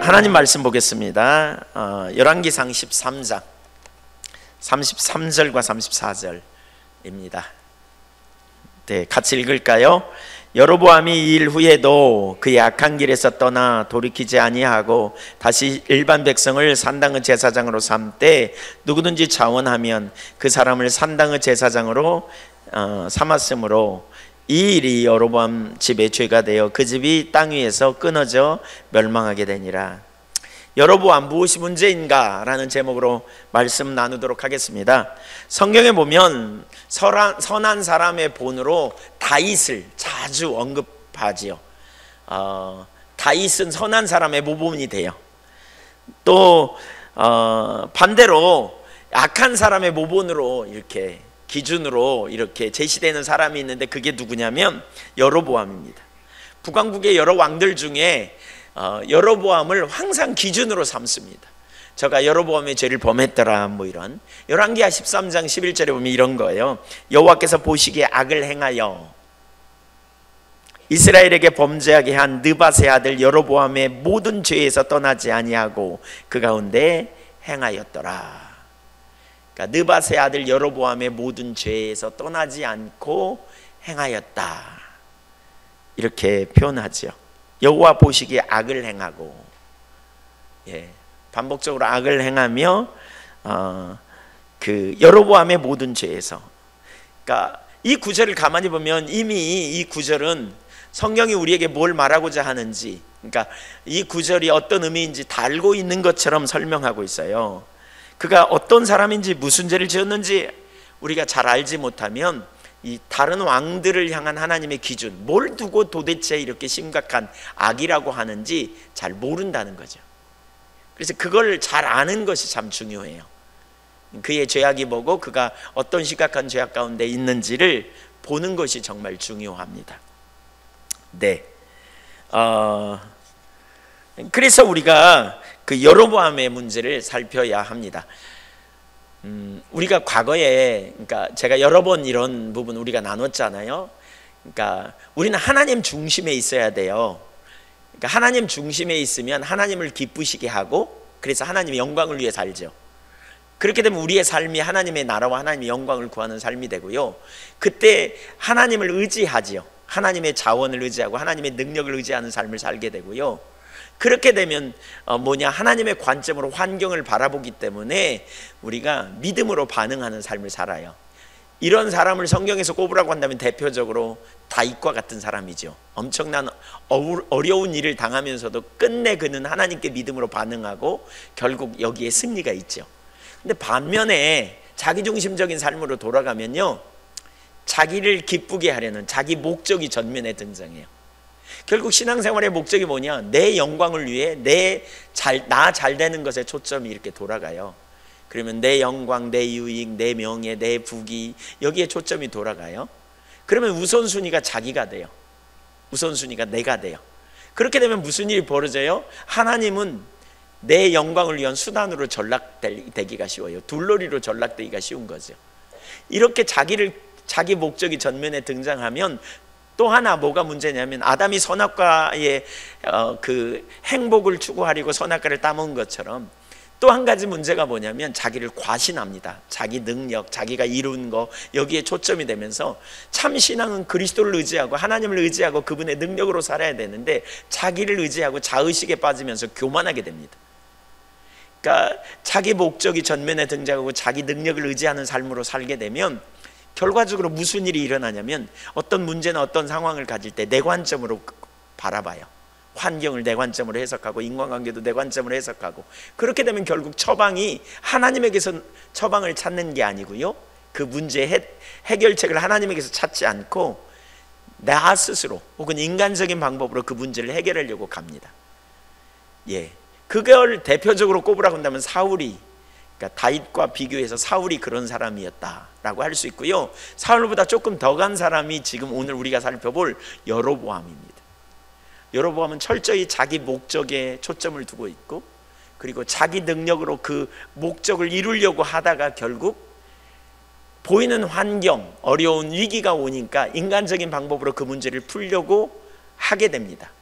하나님 말씀 보겠습니다. 열왕기상 13장 33절과 34절입니다. 네, 같이 읽을까요? 여로보암이 이 일 후에도 그의 악한 길에서 떠나 돌이키지 아니하고 다시 일반 백성을 산당의 제사장으로 삼되 누구든지 자원하면 그 사람을 산당의 제사장으로 삼았으므로 이 일이 여로보암 집의 죄가 되어 그 집이 땅 위에서 끊어져 멸망하게 되니라. 여로보암 무엇이 문제인가? 라는 제목으로 말씀 나누도록 하겠습니다. 성경에 보면 선한 사람의 본으로 다윗을 자주 언급하지요. 다윗은 선한 사람의 모범이 돼요. 또 반대로 악한 사람의 모본으로 이렇게 기준으로 이렇게 제시되는 사람이 있는데 그게 누구냐면 여로보암입니다. 북왕국의 여러 왕들 중에 여로보암을 항상 기준으로 삼습니다. 저가 여로보암의 죄를 범했더라, 뭐 이런. 열왕기하 13장 11절에 보면 이런 거예요. 여호와께서 보시기에 악을 행하여 이스라엘에게 범죄하게 한 느밧의 아들 여로보암의 모든 죄에서 떠나지 아니하고 그 가운데 행하였더라. 그러니까 느밧의 아들 여로보암의 모든 죄에서 떠나지 않고 행하였다, 이렇게 표현하죠. 여호와 보시기에 악을 행하고, 반복적으로 악을 행하며 그 여로보암의 모든 죄에서. 그러니까 이 구절을 가만히 보면 이미 이 구절은 성경이 우리에게 뭘 말하고자 하는지, 그러니까 이 구절이 어떤 의미인지 다 알고 있는 것처럼 설명하고 있어요. 그가 어떤 사람인지 무슨 죄를 지었는지 우리가 잘 알지 못하면 이 다른 왕들을 향한 하나님의 기준, 뭘 두고 도대체 이렇게 심각한 악이라고 하는지 잘 모른다는 거죠. 그래서 그걸 잘 아는 것이 참 중요해요. 그의 죄악이 뭐고 그가 어떤 심각한 죄악 가운데 있는지를 보는 것이 정말 중요합니다. 네. 그래서 우리가 그 여로보암의 문제를 살펴야 합니다. 우리가 과거에, 그러니까 제가 여러 번 이런 부분 우리가 나눴잖아요. 그러니까 우리는 하나님 중심에 있어야 돼요. 그러니까 하나님 중심에 있으면 하나님을 기쁘시게 하고, 그래서 하나님의 영광을 위해 살죠. 그렇게 되면 우리의 삶이 하나님의 나라와 하나님의 영광을 구하는 삶이 되고요. 그때 하나님을 의지하지요. 하나님의 자원을 의지하고 하나님의 능력을 의지하는 삶을 살게 되고요. 그렇게 되면 하나님의 관점으로 환경을 바라보기 때문에 우리가 믿음으로 반응하는 삶을 살아요. 이런 사람을 성경에서 꼽으라고 한다면 대표적으로 다윗과 같은 사람이죠. 엄청난 어려운 일을 당하면서도 끝내 그는 하나님께 믿음으로 반응하고 결국 여기에 승리가 있죠. 근데 반면에 자기중심적인 삶으로 돌아가면요, 자기를 기쁘게 하려는 자기 목적이 전면에 등장해요. 결국 신앙생활의 목적이 뭐냐? 내 영광을 위해 나 잘 되는 것에 초점이 이렇게 돌아가요. 그러면 내 영광, 내 유익, 내 명예, 내 부귀, 여기에 초점이 돌아가요. 그러면 우선순위가 자기가 돼요. 우선순위가 내가 돼요. 그렇게 되면 무슨 일이 벌어져요? 하나님은 내 영광을 위한 수단으로 전락되기가 쉬워요. 둘러리로 전락되기가 쉬운 거죠. 이렇게 자기 목적이 전면에 등장하면 또 하나 뭐가 문제냐면, 아담이 선악과의 그 행복을 추구하려고 선악과를 따먹은 것처럼 또 한 가지 문제가 뭐냐면 자기를 과신합니다. 자기 능력, 자기가 이룬 거, 여기에 초점이 되면서 참 신앙은 그리스도를 의지하고 하나님을 의지하고 그분의 능력으로 살아야 되는데 자기를 의지하고 자의식에 빠지면서 교만하게 됩니다. 그러니까 자기 목적이 전면에 등장하고 자기 능력을 의지하는 삶으로 살게 되면 결과적으로 무슨 일이 일어나냐면, 어떤 문제나 어떤 상황을 가질 때 내 관점으로 바라봐요. 환경을 내 관점으로 해석하고 인간관계도 내 관점으로 해석하고, 그렇게 되면 결국 처방이 하나님에게서 처방을 찾는 게 아니고요, 그 문제의 해결책을 하나님에게서 찾지 않고 나 스스로 혹은 인간적인 방법으로 그 문제를 해결하려고 갑니다. 그걸 대표적으로 꼽으라고 한다면 사울이, 그러니까 다윗과 비교해서 사울이 그런 사람이었다라고 할 수 있고요. 사울보다 조금 더 간 사람이 지금 오늘 우리가 살펴볼 여로보암입니다. 여로보암은 철저히 자기 목적에 초점을 두고 있고, 그리고 자기 능력으로 그 목적을 이루려고 하다가 결국 보이는 환경, 어려운 위기가 오니까 인간적인 방법으로 그 문제를 풀려고 하게 됩니다.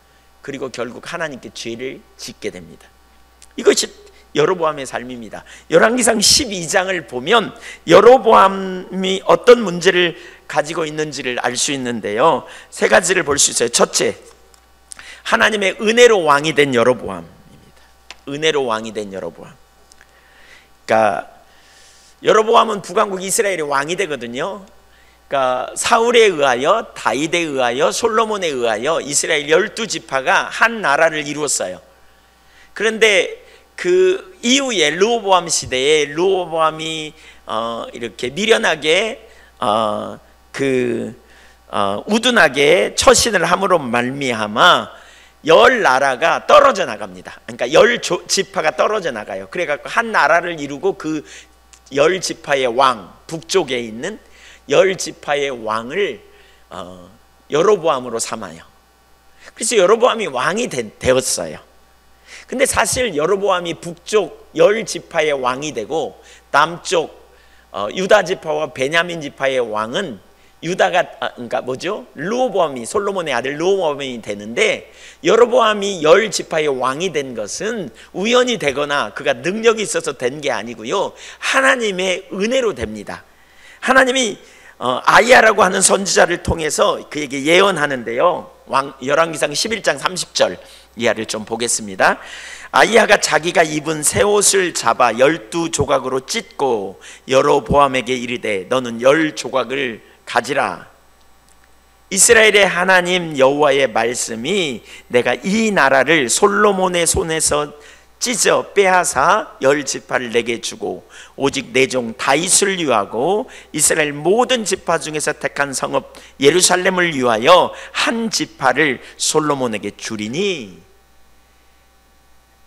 그리고 결국 하나님께 죄를 짓게 됩니다. 이것이 여로보암의 삶입니다. 열왕기상 12장을 보면 여로보암이 어떤 문제를 가지고 있는지를 알 수 있는데요, 세 가지를 볼 수 있어요. 첫째, 하나님의 은혜로 왕이 된 여로보암입니다. 은혜로 왕이 된 여로보암. 그러니까 여로보암은 북왕국 이스라엘의 왕이 되거든요. 그러니까 사울에 의하여, 다윗에 의하여, 솔로몬에 의하여 이스라엘 12지파가 한 나라를 이루었어요. 그런데 그 이후에 르호보암 시대에 르호보암이 이렇게 미련하게 우둔하게 처신을 함으로 말미암아 10나라가 떨어져 나갑니다. 그러니까 10지파가 떨어져 나가요. 그래갖고 한 나라를 이루고 그 10지파의 왕, 북쪽에 있는 10지파의 왕을 여로보암으로 삼아요. 그래서 여로보암이 왕이 되었어요. 근데 사실 여로보암이 북쪽 10지파의 왕이 되고 남쪽 유다 지파와 베냐민 지파의 왕은 유다가 그러니까 뭐죠? 르호보암이, 솔로몬의 아들 르호보암이 되는데, 여로보암이 10지파의 왕이 된 것은 우연히 되거나 그가 능력이 있어서 된 게 아니고요, 하나님의 은혜로 됩니다. 하나님이 아이야라고 하는 선지자를 통해서 그에게 예언하는데요, 열왕기상 11장 30절 이하를 좀 보겠습니다. 아이야가 자기가 입은 새 옷을 잡아 12조각으로 찢고 여로보암에게 이르되 너는 10조각을 가지라. 이스라엘의 하나님 여호와의 말씀이 내가 이 나라를 솔로몬의 손에서 찢어 빼앗아 10지파를 내게 주고 오직 내 종 다윗을 위하고 이스라엘 모든 지파 중에서 택한 성읍 예루살렘을 위하여 한 지파를 솔로몬에게 주리니.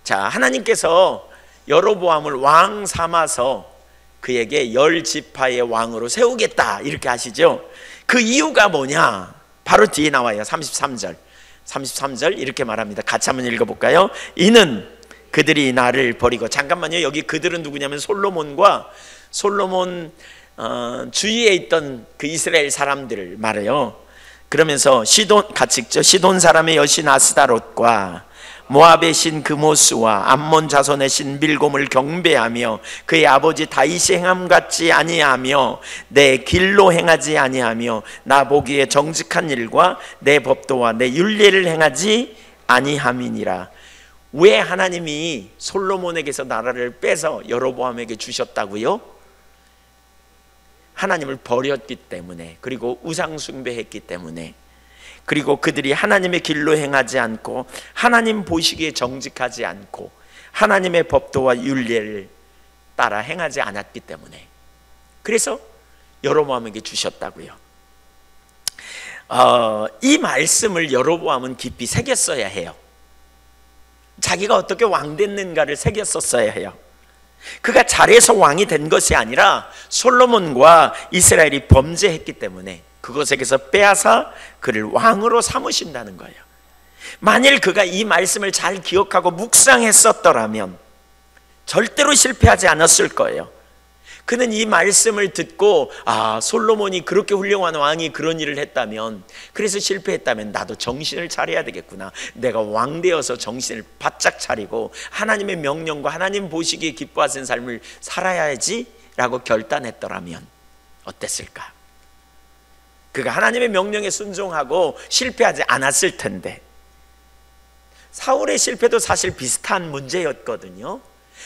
자, 하나님께서 여로보암을 왕 삼아서 그에게 10지파의 왕으로 세우겠다 이렇게 하시죠. 그 이유가 뭐냐? 바로 뒤에 나와요. 33절 이렇게 말합니다. 같이 한번 읽어볼까요? 이는 그들이 나를 버리고, 잠깐만요, 여기 그들은 누구냐면 솔로몬과 솔로몬 주위에 있던 그 이스라엘 사람들을 말해요. 그러면서 시돈, 같이 읽죠. 시돈 사람의 여신 아스다롯과 모압의 신 그모스와 암몬 자손의 신 밀곰을 경배하며 그의 아버지 다윗이 행함 같지 아니하며 내 길로 행하지 아니하며 나 보기에 정직한 일과 내 법도와 내 율례를 행하지 아니함이니라. 왜 하나님이 솔로몬에게서 나라를 빼서 여로보암에게 주셨다고요? 하나님을 버렸기 때문에, 그리고 우상 숭배했기 때문에, 그리고 그들이 하나님의 길로 행하지 않고 하나님 보시기에 정직하지 않고 하나님의 법도와 율례를 따라 행하지 않았기 때문에, 그래서 여로보암에게 주셨다고요. 이 말씀을 여로보암은 깊이 새겼어야 해요. 자기가 어떻게 왕 됐는가를 새겼었어야 해요. 그가 잘해서 왕이 된 것이 아니라 솔로몬과 이스라엘이 범죄했기 때문에 그것에게서 빼앗아 그를 왕으로 삼으신다는 거예요. 만일 그가 이 말씀을 잘 기억하고 묵상했었더라면 절대로 실패하지 않았을 거예요. 그는 이 말씀을 듣고, 아, 솔로몬이 그렇게 훌륭한 왕이 그런 일을 했다면, 그래서 실패했다면 나도 정신을 차려야 되겠구나. 내가 왕 되어서 정신을 바짝 차리고 하나님의 명령과 하나님 보시기에 기뻐하시는 삶을 살아야지 라고 결단했더라면 어땠을까? 그가 하나님의 명령에 순종하고 실패하지 않았을 텐데. 사울의 실패도 사실 비슷한 문제였거든요.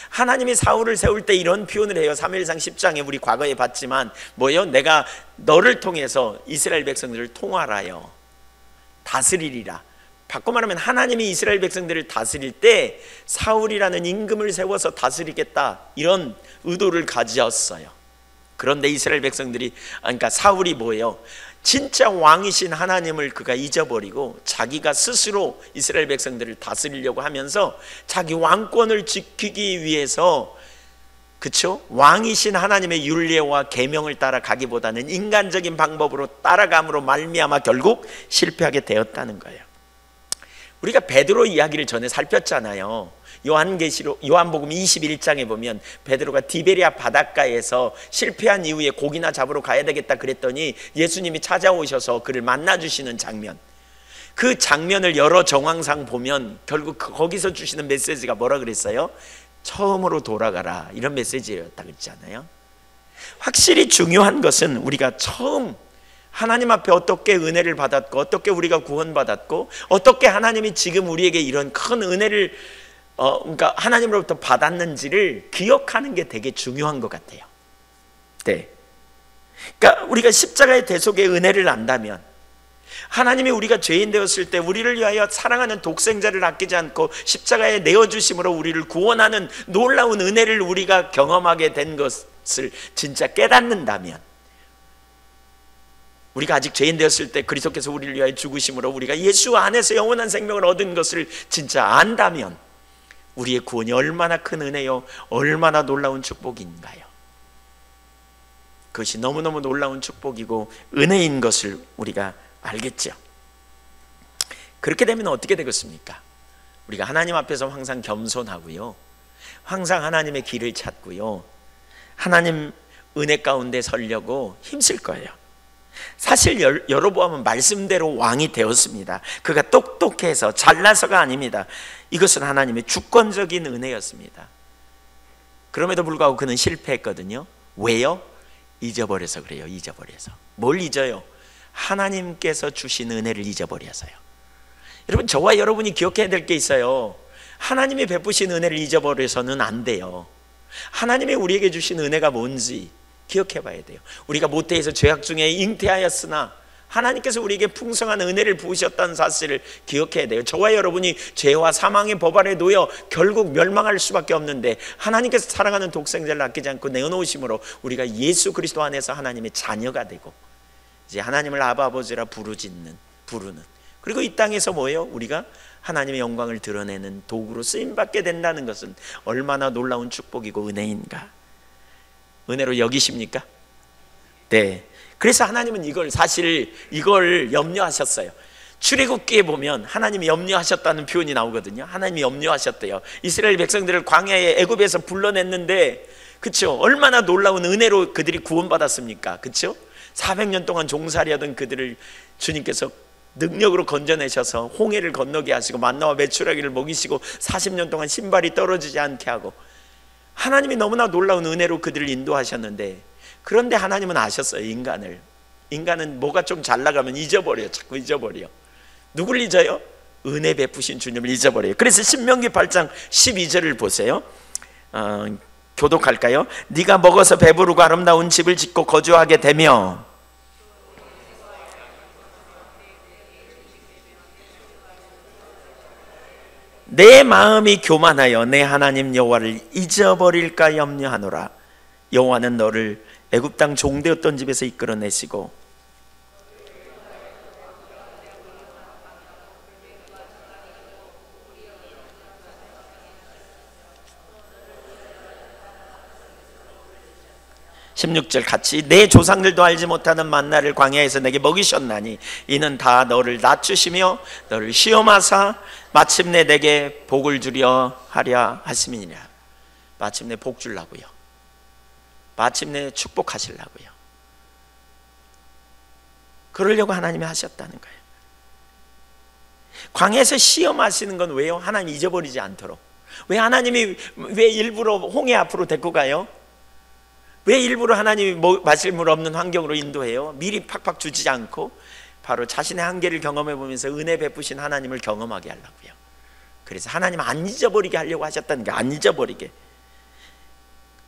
하나님이 사울을 세울 때 이런 표현을 해요. 사무엘상 10장에 우리 과거에 봤지만 뭐예요? 내가 너를 통해서 이스라엘 백성들을 통할하여 다스리리라. 바꿔 말하면 하나님이 이스라엘 백성들을 다스릴 때 사울이라는 임금을 세워서 다스리겠다, 이런 의도를 가졌어요. 그런데 이스라엘 백성들이, 그러니까 사울이 뭐예요? 진짜 왕이신 하나님을 그가 잊어버리고 자기가 스스로 이스라엘 백성들을 다스리려고 하면서 자기 왕권을 지키기 위해서, 그쵸? 왕이신 하나님의 율례와 계명을 따라가기보다는 인간적인 방법으로 따라감으로 말미암아 결국 실패하게 되었다는 거예요. 우리가 베드로 이야기를 전에 살폈잖아요. 요한복음 21장에 보면 베드로가 디베리아 바닷가에서 실패한 이후에 고기나 잡으러 가야 되겠다 그랬더니 예수님이 찾아오셔서 그를 만나주시는 장면. 그 장면을 여러 정황상 보면 결국 거기서 주시는 메시지가 뭐라 그랬어요? 처음으로 돌아가라, 이런 메시지였다 그랬잖아요. 확실히 중요한 것은 우리가 처음 하나님 앞에 어떻게 은혜를 받았고, 어떻게 우리가 구원받았고, 어떻게 하나님이 지금 우리에게 이런 큰 은혜를 그러니까 하나님으로부터 받았는지를 기억하는 게 되게 중요한 것 같아요. 네. 그러니까 우리가 십자가의 대속의 은혜를 안다면, 하나님이 우리가 죄인 되었을 때 우리를 위하여 사랑하는 독생자를 아끼지 않고 십자가에 내어주심으로 우리를 구원하는 놀라운 은혜를 우리가 경험하게 된 것을 진짜 깨닫는다면, 우리가 아직 죄인 되었을 때 그리스도께서 우리를 위하여 죽으심으로 우리가 예수 안에서 영원한 생명을 얻은 것을 진짜 안다면, 우리의 구원이 얼마나 큰 은혜요, 얼마나 놀라운 축복인가요? 그것이 너무너무 놀라운 축복이고 은혜인 것을 우리가 알겠죠. 그렇게 되면 어떻게 되겠습니까? 우리가 하나님 앞에서 항상 겸손하고요, 항상 하나님의 길을 찾고요, 하나님 은혜 가운데 서려고 힘쓸 거예요. 사실 여로보암은 말씀대로 왕이 되었습니다. 그가 똑똑해서 잘나서가 아닙니다. 이것은 하나님의 주권적인 은혜였습니다. 그럼에도 불구하고 그는 실패했거든요. 왜요? 잊어버려서 그래요. 잊어버려서. 뭘 잊어요? 하나님께서 주신 은혜를 잊어버려서요. 여러분, 저와 여러분이 기억해야 될 게 있어요. 하나님이 베푸신 은혜를 잊어버려서는 안 돼요. 하나님이 우리에게 주신 은혜가 뭔지 기억해 봐야 돼요. 우리가 모태에서 죄악 중에 잉태하였으나 하나님께서 우리에게 풍성한 은혜를 부으셨다는 사실을 기억해야 돼요. 저와 여러분이 죄와 사망의 법 아래 놓여 결국 멸망할 수밖에 없는데, 하나님께서 사랑하는 독생자를 아끼지 않고 내어놓으심으로 우리가 예수 그리스도 안에서 하나님의 자녀가 되고, 이제 하나님을 아바 아버지라 부르는, 그리고 이 땅에서 뭐예요? 우리가 하나님의 영광을 드러내는 도구로 쓰임받게 된다는 것은 얼마나 놀라운 축복이고 은혜인가. 은혜로 여기십니까? 네. 그래서 하나님은 이걸 염려하셨어요. 출애굽기에 보면 하나님이 염려하셨다는 표현이 나오거든요. 하나님이 염려하셨대요. 이스라엘 백성들을 광야에 애굽에서 불러냈는데, 그렇죠? 얼마나 놀라운 은혜로 그들이 구원받았습니까? 그렇죠? 400년 동안 종살이하던 그들을 주님께서 능력으로 건져내셔서 홍해를 건너게 하시고 만나와 메추라기를 먹이시고 40년 동안 신발이 떨어지지 않게 하고, 하나님이 너무나 놀라운 은혜로 그들을 인도하셨는데, 그런데 하나님은 아셨어요. 인간은 뭐가 좀 잘 나가면 잊어버려요. 자꾸 잊어버려요. 누굴 잊어요? 은혜 베푸신 주님을 잊어버려요. 그래서 신명기 8장 12절을 보세요. 교독할까요? 네가 먹어서 배부르고 아름다운 집을 짓고 거주하게 되며, 내 마음이 교만하여 내 하나님 여호와를 잊어버릴까 염려하노라. 여호와는 너를 애굽 땅 종되었던 집에서 이끌어내시고 (16절) 같이 내 조상들도 알지 못하는 만나를 광야에서 내게 먹이셨나니 이는 다 너를 낮추시며 너를 시험하사 마침내 내게 복을 주려 하랴 하심이니라. 마침내 복 주려고요. 마침내 축복하시려고요. 그러려고 하나님이 하셨다는 거예요. 광야에서 시험하시는 건 왜요? 하나님 잊어버리지 않도록. 왜 하나님이 왜 일부러 홍해 앞으로 데리고 가요? 왜 일부러 하나님이 마실 물 없는 환경으로 인도해요? 미리 팍팍 주지 않고 바로 자신의 한계를 경험해 보면서 은혜 베푸신 하나님을 경험하게 하려고요. 그래서 하나님 안 잊어버리게 하려고 하셨다는 게, 안 잊어버리게.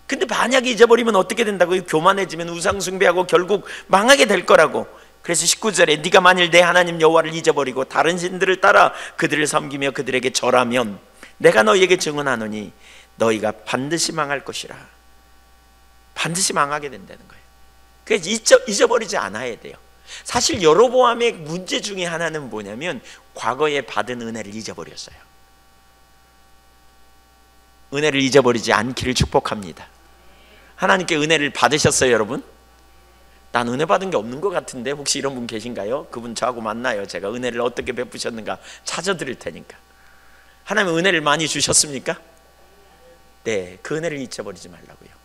근데 만약에 잊어버리면 어떻게 된다고요? 교만해지면 우상숭배하고 결국 망하게 될 거라고. 그래서 19절에 네가 만일 내 하나님 여호와를 잊어버리고 다른 신들을 따라 그들을 섬기며 그들에게 절하면 내가 너희에게 증언하노니 너희가 반드시 망할 것이라. 반드시 망하게 된다는 거예요. 그래서 잊어버리지 않아야 돼요. 사실 여로보암의 문제 중에 하나는 뭐냐면 과거에 받은 은혜를 잊어버렸어요. 은혜를 잊어버리지 않기를 축복합니다. 하나님께 은혜를 받으셨어요, 여러분? 난 은혜 받은 게 없는 것 같은데 혹시 이런 분 계신가요? 그분 저하고 만나요. 제가 은혜를 어떻게 베푸셨는가 찾아드릴 테니까. 하나님 은혜를 많이 주셨습니까? 네, 그 은혜를 잊어버리지 말라고요.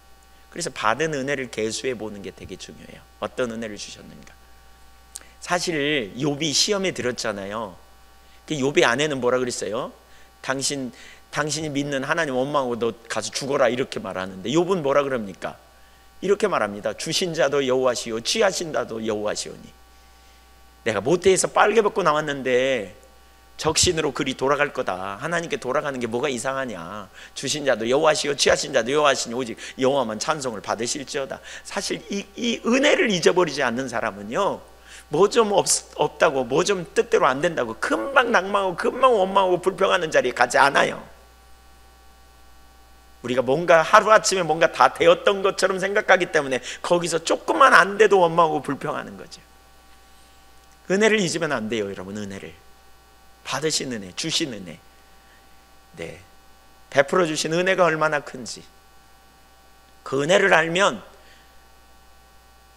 그래서 받은 은혜를 계수해 보는 게 되게 중요해요. 어떤 은혜를 주셨는가. 사실 욥이 시험에 들었잖아요. 욥의 아내는 뭐라 그랬어요? 당신이 믿는 하나님 원망하고 너 가서 죽어라 이렇게 말하는데, 욥은 뭐라 그럽니까? 이렇게 말합니다. 주신 자도 여호와시요 취하신 자도 여호와시오니. 내가 모태에서 빨개 벗고 나왔는데 적신으로 그리 돌아갈 거다. 하나님께 돌아가는 게 뭐가 이상하냐. 주신 자도 여호와시요 취하신 자도 여호와시니 오직 여호와만 찬송을 받으실지어다. 사실 이 은혜를 잊어버리지 않는 사람은요, 뭐 좀 없다고, 뭐 좀 뜻대로 안 된다고 금방 낭망하고 금방 원망하고 불평하는 자리에 가지 않아요. 우리가 뭔가 하루아침에 뭔가 다 되었던 것처럼 생각하기 때문에 거기서 조금만 안 돼도 원망하고 불평하는 거죠. 은혜를 잊으면 안 돼요, 여러분. 은혜를 받으신 은혜, 주신 은혜, 네, 베풀어 주신 은혜가 얼마나 큰지 그 은혜를 알면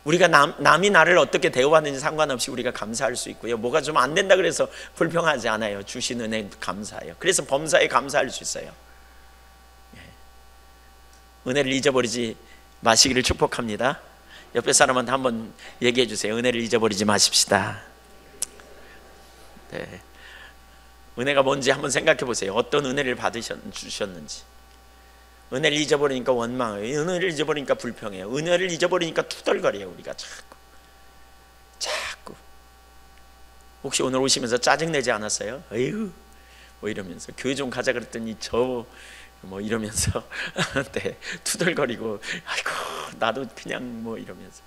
우리가 남이 나를 어떻게 대우하는지 상관없이 우리가 감사할 수 있고요. 뭐가 좀 안 된다 그래서 불평하지 않아요. 주신 은혜 감사해요. 그래서 범사에 감사할 수 있어요. 은혜를 잊어버리지 마시기를 축복합니다. 옆에 사람한테 한번 얘기해 주세요. 은혜를 잊어버리지 마십시다. 네. 은혜가 뭔지 한번 생각해 보세요. 어떤 은혜를 주셨는지. 은혜를 잊어버리니까 원망해요. 은혜를 잊어버리니까 불평해요. 은혜를 잊어버리니까 투덜거려요. 우리가 자꾸. 혹시 오늘 오시면서 짜증내지 않았어요? 에휴 뭐 이러면서 교회 좀 가자 그랬더니 뭐 이러면서 네, 투덜거리고 아이고 나도 그냥 뭐 이러면서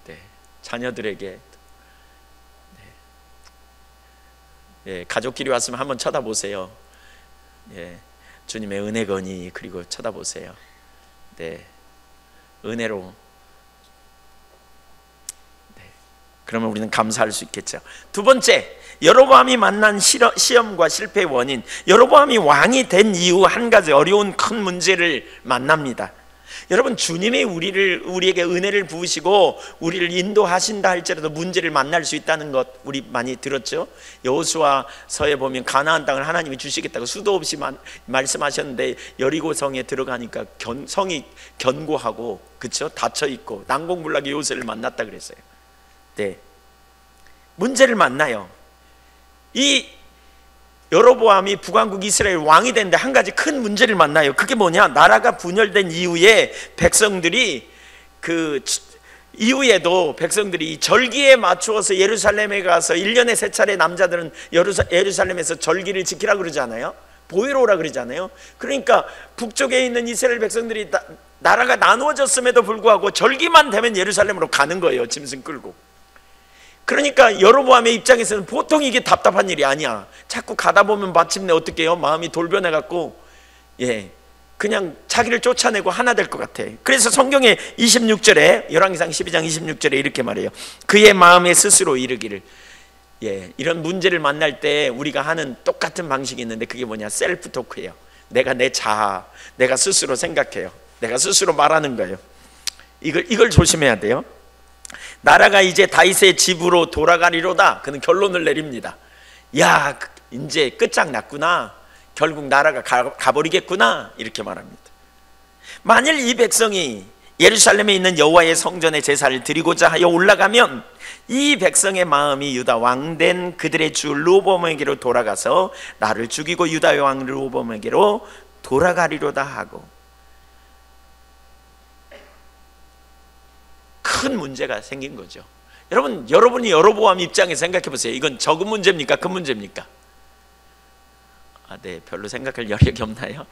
네, 자녀들에게 예, 가족끼리 왔으면 한번 쳐다보세요. 예, 주님의 은혜거니 그리고 쳐다보세요. 네, 은혜로. 네, 그러면 우리는 감사할 수 있겠죠. 두 번째, 여로보암이 만난 시험과 실패의 원인. 여로보암이 왕이 된 이후 한 가지 어려운 큰 문제를 만납니다. 여러분, 주님이 우리에게 은혜를 부으시고 우리를 인도하신다 할지라도 문제를 만날 수 있다는 것 우리 많이 들었죠. 여호수아서에 보면 가나안 땅을 하나님이 주시겠다고 수도 없이 말씀하셨는데 여리고성에 들어가니까 성이 견고하고, 그렇죠? 닫혀 있고 난공불락의 요새를 만났다 그랬어요. 네, 문제를 만나요. 이 여로보암이 북왕국 이스라엘 왕이 되는데 한 가지 큰 문제를 만나요. 그게 뭐냐? 나라가 분열된 이후에 백성들이 이후에도 백성들이 절기에 맞추어서 예루살렘에 가서 1년에 3차례 남자들은 예루살렘에서 절기를 지키라 그러잖아요. 보이러 오라 그러잖아요. 그러니까 북쪽에 있는 이스라엘 백성들이 나라가 나누어졌음에도 불구하고 절기만 되면 예루살렘으로 가는 거예요. 짐승 끌고. 그러니까 여로보암의 입장에서는 보통 이게 답답한 일이 아니야. 자꾸 가다 보면 마침내 어떻게 해요? 마음이 돌변해 갖고 그냥 자기를 쫓아내고 하나 될 것 같아. 그래서 성경에 26절에 열왕기상 12장 26절에 이렇게 말해요. 그의 마음에 스스로 이르기를. 이런 문제를 만날 때 우리가 하는 똑같은 방식이 있는데 그게 뭐냐? 셀프 토크예요. 내가 내 자아, 내가 스스로 생각해요. 내가 스스로 말하는 거예요. 이걸 조심해야 돼요. 나라가 이제 다윗의 집으로 돌아가리로다. 그는 결론을 내립니다. 야, 이제 끝장났구나. 결국 나라가 가버리겠구나. 이렇게 말합니다. 만일 이 백성이 예루살렘에 있는 여호와의 성전에 제사를 드리고자 하여 올라가면 이 백성의 마음이 유다 왕된 그들의 주 르호보암에게로 돌아가서 나를 죽이고 유다의 왕 르호보암에게로 돌아가리로다 하고, 큰 문제가 생긴 거죠. 여러분이 여로보암 입장에 생각해 보세요. 이건 적은 문제입니까? 큰 문제입니까? 네, 별로 생각할 여력이 없나요?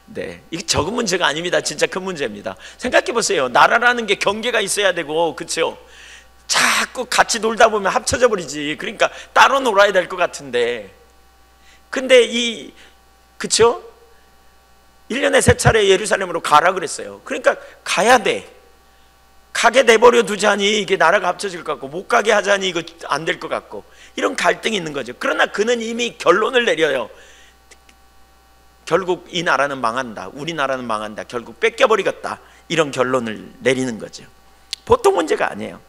네, 이게 적은 문제가 아닙니다. 진짜 큰 문제입니다. 생각해 보세요. 나라라는 게 경계가 있어야 되고, 그렇죠? 자꾸 같이 놀다 보면 합쳐져 버리지. 그러니까 따로 놀아야 될 것 같은데, 근데 그렇죠? 1년에 3차례 예루살렘으로 가라 그랬어요. 그러니까 가야 돼. 가게 내버려 두자니 이게 나라가 합쳐질 것 같고, 못 가게 하자니 이거 안 될 것 같고, 이런 갈등이 있는 거죠. 그러나 그는 이미 결론을 내려요. 결국 이 나라는 망한다. 우리나라는 망한다. 결국 뺏겨버리겠다. 이런 결론을 내리는 거죠. 보통 문제가 아니에요.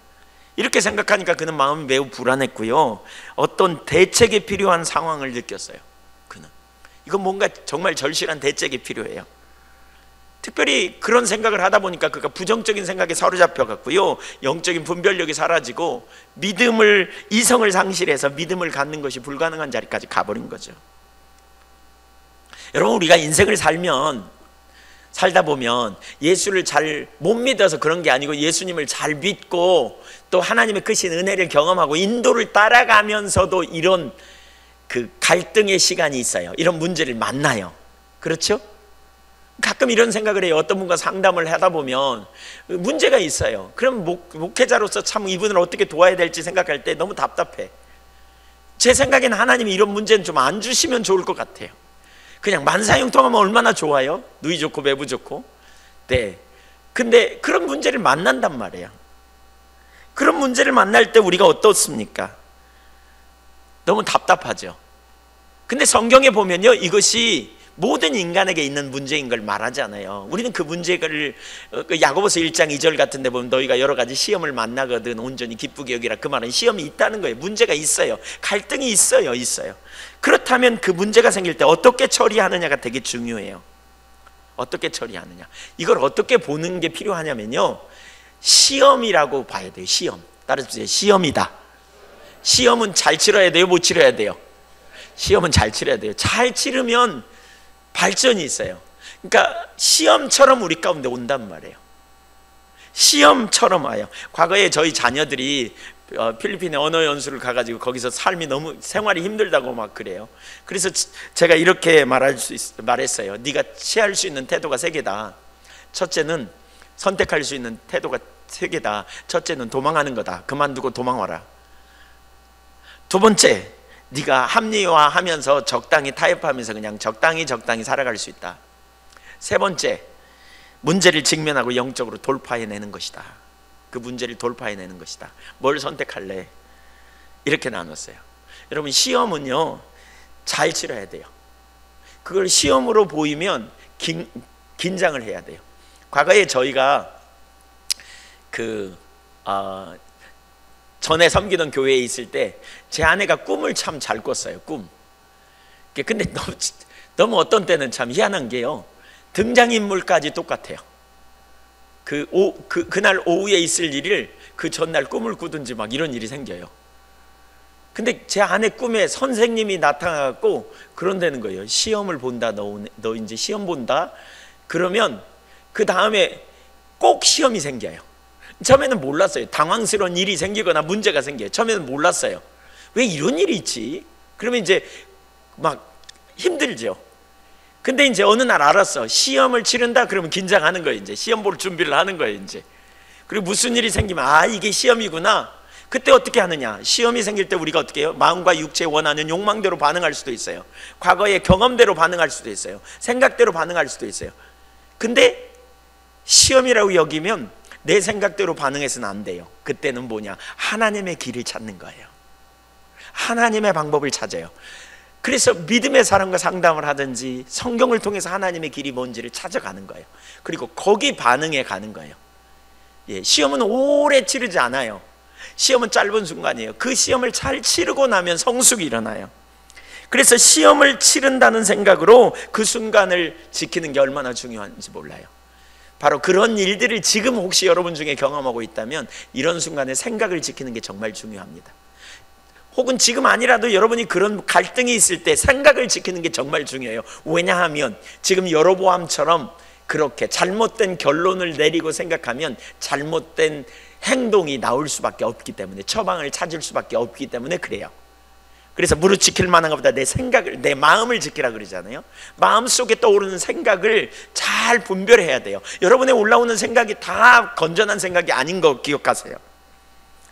이렇게 생각하니까 그는 마음이 매우 불안했고요. 어떤 대책이 필요한 상황을 느꼈어요. 그는 이건 뭔가 정말 절실한 대책이 필요해요. 특별히 그런 생각을 하다 보니까 그가 부정적인 생각에 사로잡혀 갔고요, 영적인 분별력이 사라지고 믿음을, 이성을 상실해서 믿음을 갖는 것이 불가능한 자리까지 가버린 거죠. 여러분, 우리가 인생을 살다 보면 예수를 잘 못 믿어서 그런 게 아니고 예수님을 잘 믿고 또 하나님의 크신 은혜를 경험하고 인도를 따라가면서도 이런 그 갈등의 시간이 있어요. 이런 문제를 만나요. 그렇죠? 가끔 이런 생각을 해요. 어떤 분과 상담을 하다 보면 문제가 있어요. 그럼 목회자로서 참 이분을 어떻게 도와야 될지 생각할 때 너무 답답해. 제 생각에는 하나님이 이런 문제는 좀 안 주시면 좋을 것 같아요. 그냥 만사형통하면 얼마나 좋아요? 누이 좋고 매부 좋고. 네. 근데 그런 문제를 만난단 말이에요. 그런 문제를 만날 때 우리가 어떻습니까? 너무 답답하죠. 근데 성경에 보면요, 이것이 모든 인간에게 있는 문제인 걸 말하지 않아요. 우리는 그 문제를 야고보서 1장 2절 같은 데 보면 너희가 여러 가지 시험을 만나거든 온전히 기쁘게 여기라. 그 말은 시험이 있다는 거예요. 문제가 있어요. 갈등이 있어요. 그렇다면 그 문제가 생길 때 어떻게 처리하느냐가 되게 중요해요. 어떻게 처리하느냐, 이걸 어떻게 보는 게 필요하냐면요, 시험이라고 봐야 돼요. 시험. 따라서 시험이다. 시험은 잘 치러야 돼요? 못 치러야 돼요? 시험은 잘 치러야 돼요. 잘 치르면 발전이 있어요. 그러니까 시험처럼 우리 가운데 온단 말이에요. 시험처럼 와요. 과거에 저희 자녀들이 필리핀에 언어 연수를 가가지고 거기서 생활이 힘들다고 막 그래요. 그래서 제가 이렇게 말했어요. 네가 취할 수 있는 태도가 3개다. 첫째는 선택할 수 있는 태도가 3개다. 첫째는 도망하는 거다. 그만두고 도망와라. 두 번째, 네가 합리화하면서 적당히 타협하면서 그냥 적당히 살아갈 수 있다. 세 번째, 문제를 직면하고 영적으로 돌파해내는 것이다. 그 문제를 돌파해내는 것이다. 뭘 선택할래? 이렇게 나눴어요. 여러분, 시험은요 잘 치러야 돼요. 그걸 시험으로 보이면 긴장을 해야 돼요. 과거에 저희가 전에 섬기던 교회에 있을 때 제 아내가 꿈을 참 잘 꿨어요. 꿈. 근데 너무 어떤 때는 참 희한한 게요, 등장인물까지 똑같아요. 그날 오후에 있을 일을 그 전날 꿈을 꾸든지 막 이런 일이 생겨요. 근데 제 아내 꿈에 선생님이 나타나갖고 그런다는 거예요. 시험을 본다. 너 이제 시험 본다. 그러면 그 다음에 꼭 시험이 생겨요. 처음에는 몰랐어요. 당황스러운 일이 생기거나 문제가 생겨요. 처음에는 몰랐어요. 왜 이런 일이 있지? 그러면 이제 막 힘들죠. 근데 이제 어느 날 알았어. 시험을 치른다 그러면 긴장하는 거예요. 이제 시험 볼 준비를 하는 거예요. 이제. 그리고 무슨 일이 생기면 이게 시험이구나. 그때 어떻게 하느냐? 시험이 생길 때 우리가 어떻게 해요? 마음과 육체에 원하는 욕망대로 반응할 수도 있어요. 과거의 경험대로 반응할 수도 있어요. 생각대로 반응할 수도 있어요. 근데 시험이라고 여기면 내 생각대로 반응해서는 안 돼요. 그때는 뭐냐? 하나님의 길을 찾는 거예요. 하나님의 방법을 찾아요. 그래서 믿음의 사람과 상담을 하든지 성경을 통해서 하나님의 길이 뭔지를 찾아가는 거예요. 그리고 거기 반응해 가는 거예요. 시험은 오래 치르지 않아요. 시험은 짧은 순간이에요. 그 시험을 잘 치르고 나면 성숙이 일어나요. 그래서 시험을 치른다는 생각으로 그 순간을 지키는 게 얼마나 중요한지 몰라요. 바로 그런 일들을 지금 혹시 여러분 중에 경험하고 있다면 이런 순간에 생각을 지키는 게 정말 중요합니다. 혹은 지금 아니라도 여러분이 그런 갈등이 있을 때 생각을 지키는 게 정말 중요해요. 왜냐하면 지금 여로보암처럼 그렇게 잘못된 결론을 내리고 생각하면 잘못된 행동이 나올 수밖에 없기 때문에, 처방을 찾을 수밖에 없기 때문에 그래요. 그래서 무릇 지킬 만한 것보다 내 마음을 지키라 그러잖아요. 마음속에 떠오르는 생각을 잘 분별해야 돼요. 여러분의 올라오는 생각이 다 건전한 생각이 아닌 거 기억하세요.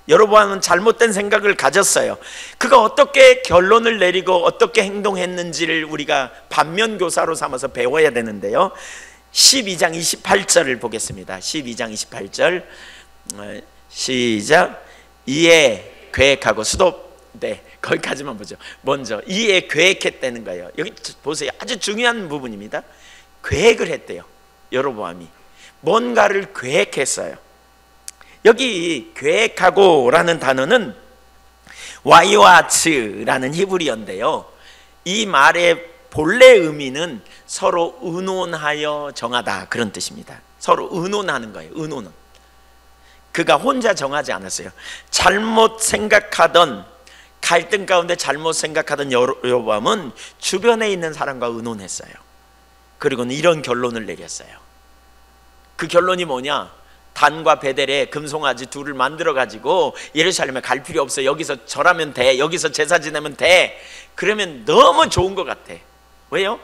여로보암은 잘못된 생각을 가졌어요. 그가 어떻게 결론을 내리고 어떻게 행동했는지를 우리가 반면교사로 삼아서 배워야 되는데요, 12장 28절을 보겠습니다. 12장 28절 시작. 이에 계획하고 거기까지만 보죠. 먼저 이에 계획했다는 거예요. 여기 보세요. 아주 중요한 부분입니다. 계획을 했대요. 여로보암이 뭔가를 계획했어요. 여기 계획하고 라는 단어는 와이와츠라는 히브리어인데요, 이 말의 본래 의미는 서로 의논하여 정하다, 그런 뜻입니다. 서로 의논하는 거예요. 의논은 그가 혼자 정하지 않았어요. 잘못 생각하던, 갈등 가운데 잘못 생각하던 여로보암은 주변에 있는 사람과 의논했어요. 그리고는 이런 결론을 내렸어요. 그 결론이 뭐냐? 단과 베델에 금송아지 둘을 만들어 가지고 예루살렘에 갈 필요 없어. 여기서 절하면 돼. 여기서 제사 지내면 돼. 그러면 너무 좋은 것 같아. 왜요?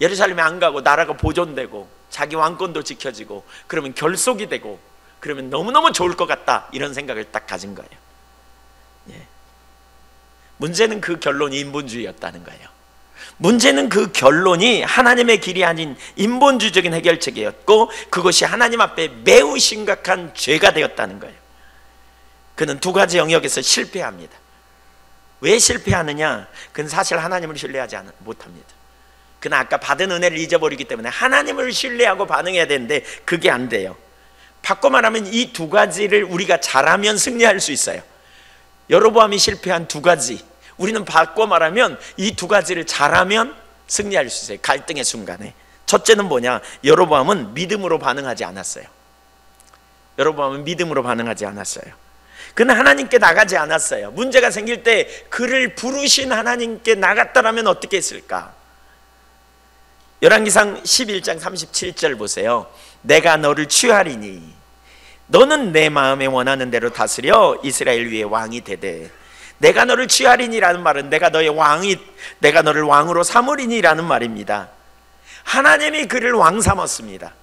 예루살렘에 안 가고 나라가 보존되고 자기 왕권도 지켜지고 그러면 결속이 되고 그러면 너무너무 좋을 것 같다, 이런 생각을 딱 가진 거예요. 예. 문제는 그 결론이 인본주의였다는 거예요. 문제는 그 결론이 하나님의 길이 아닌 인본주의적인 해결책이었고 그것이 하나님 앞에 매우 심각한 죄가 되었다는 거예요. 그는 두 가지 영역에서 실패합니다. 왜 실패하느냐? 그는 사실 하나님을 신뢰하지 못합니다. 그는 아까 받은 은혜를 잊어버리기 때문에 하나님을 신뢰하고 반응해야 되는데 그게 안 돼요. 바꿔 말하면 이 두 가지를 우리가 잘하면 승리할 수 있어요. 여로보암이 실패한 두 가지, 우리는 바꿔 말하면 이 두 가지를 잘하면 승리할 수 있어요. 갈등의 순간에. 첫째는 뭐냐? 여로보암은 믿음으로 반응하지 않았어요. 여로보암은 믿음으로 반응하지 않았어요. 그는 하나님께 나가지 않았어요. 문제가 생길 때 그를 부르신 하나님께 나갔다라면 어떻게 했을까? 열왕기상 11장 37절 보세요. 내가 너를 취하리니 너는 내 마음에 원하는 대로 다스려 이스라엘 위에 왕이 되되. 내가 너를 취하리니라는 말은 내가 너를 왕으로 삼으리니라는 말입니다. 하나님이 그를 왕 삼았습니다.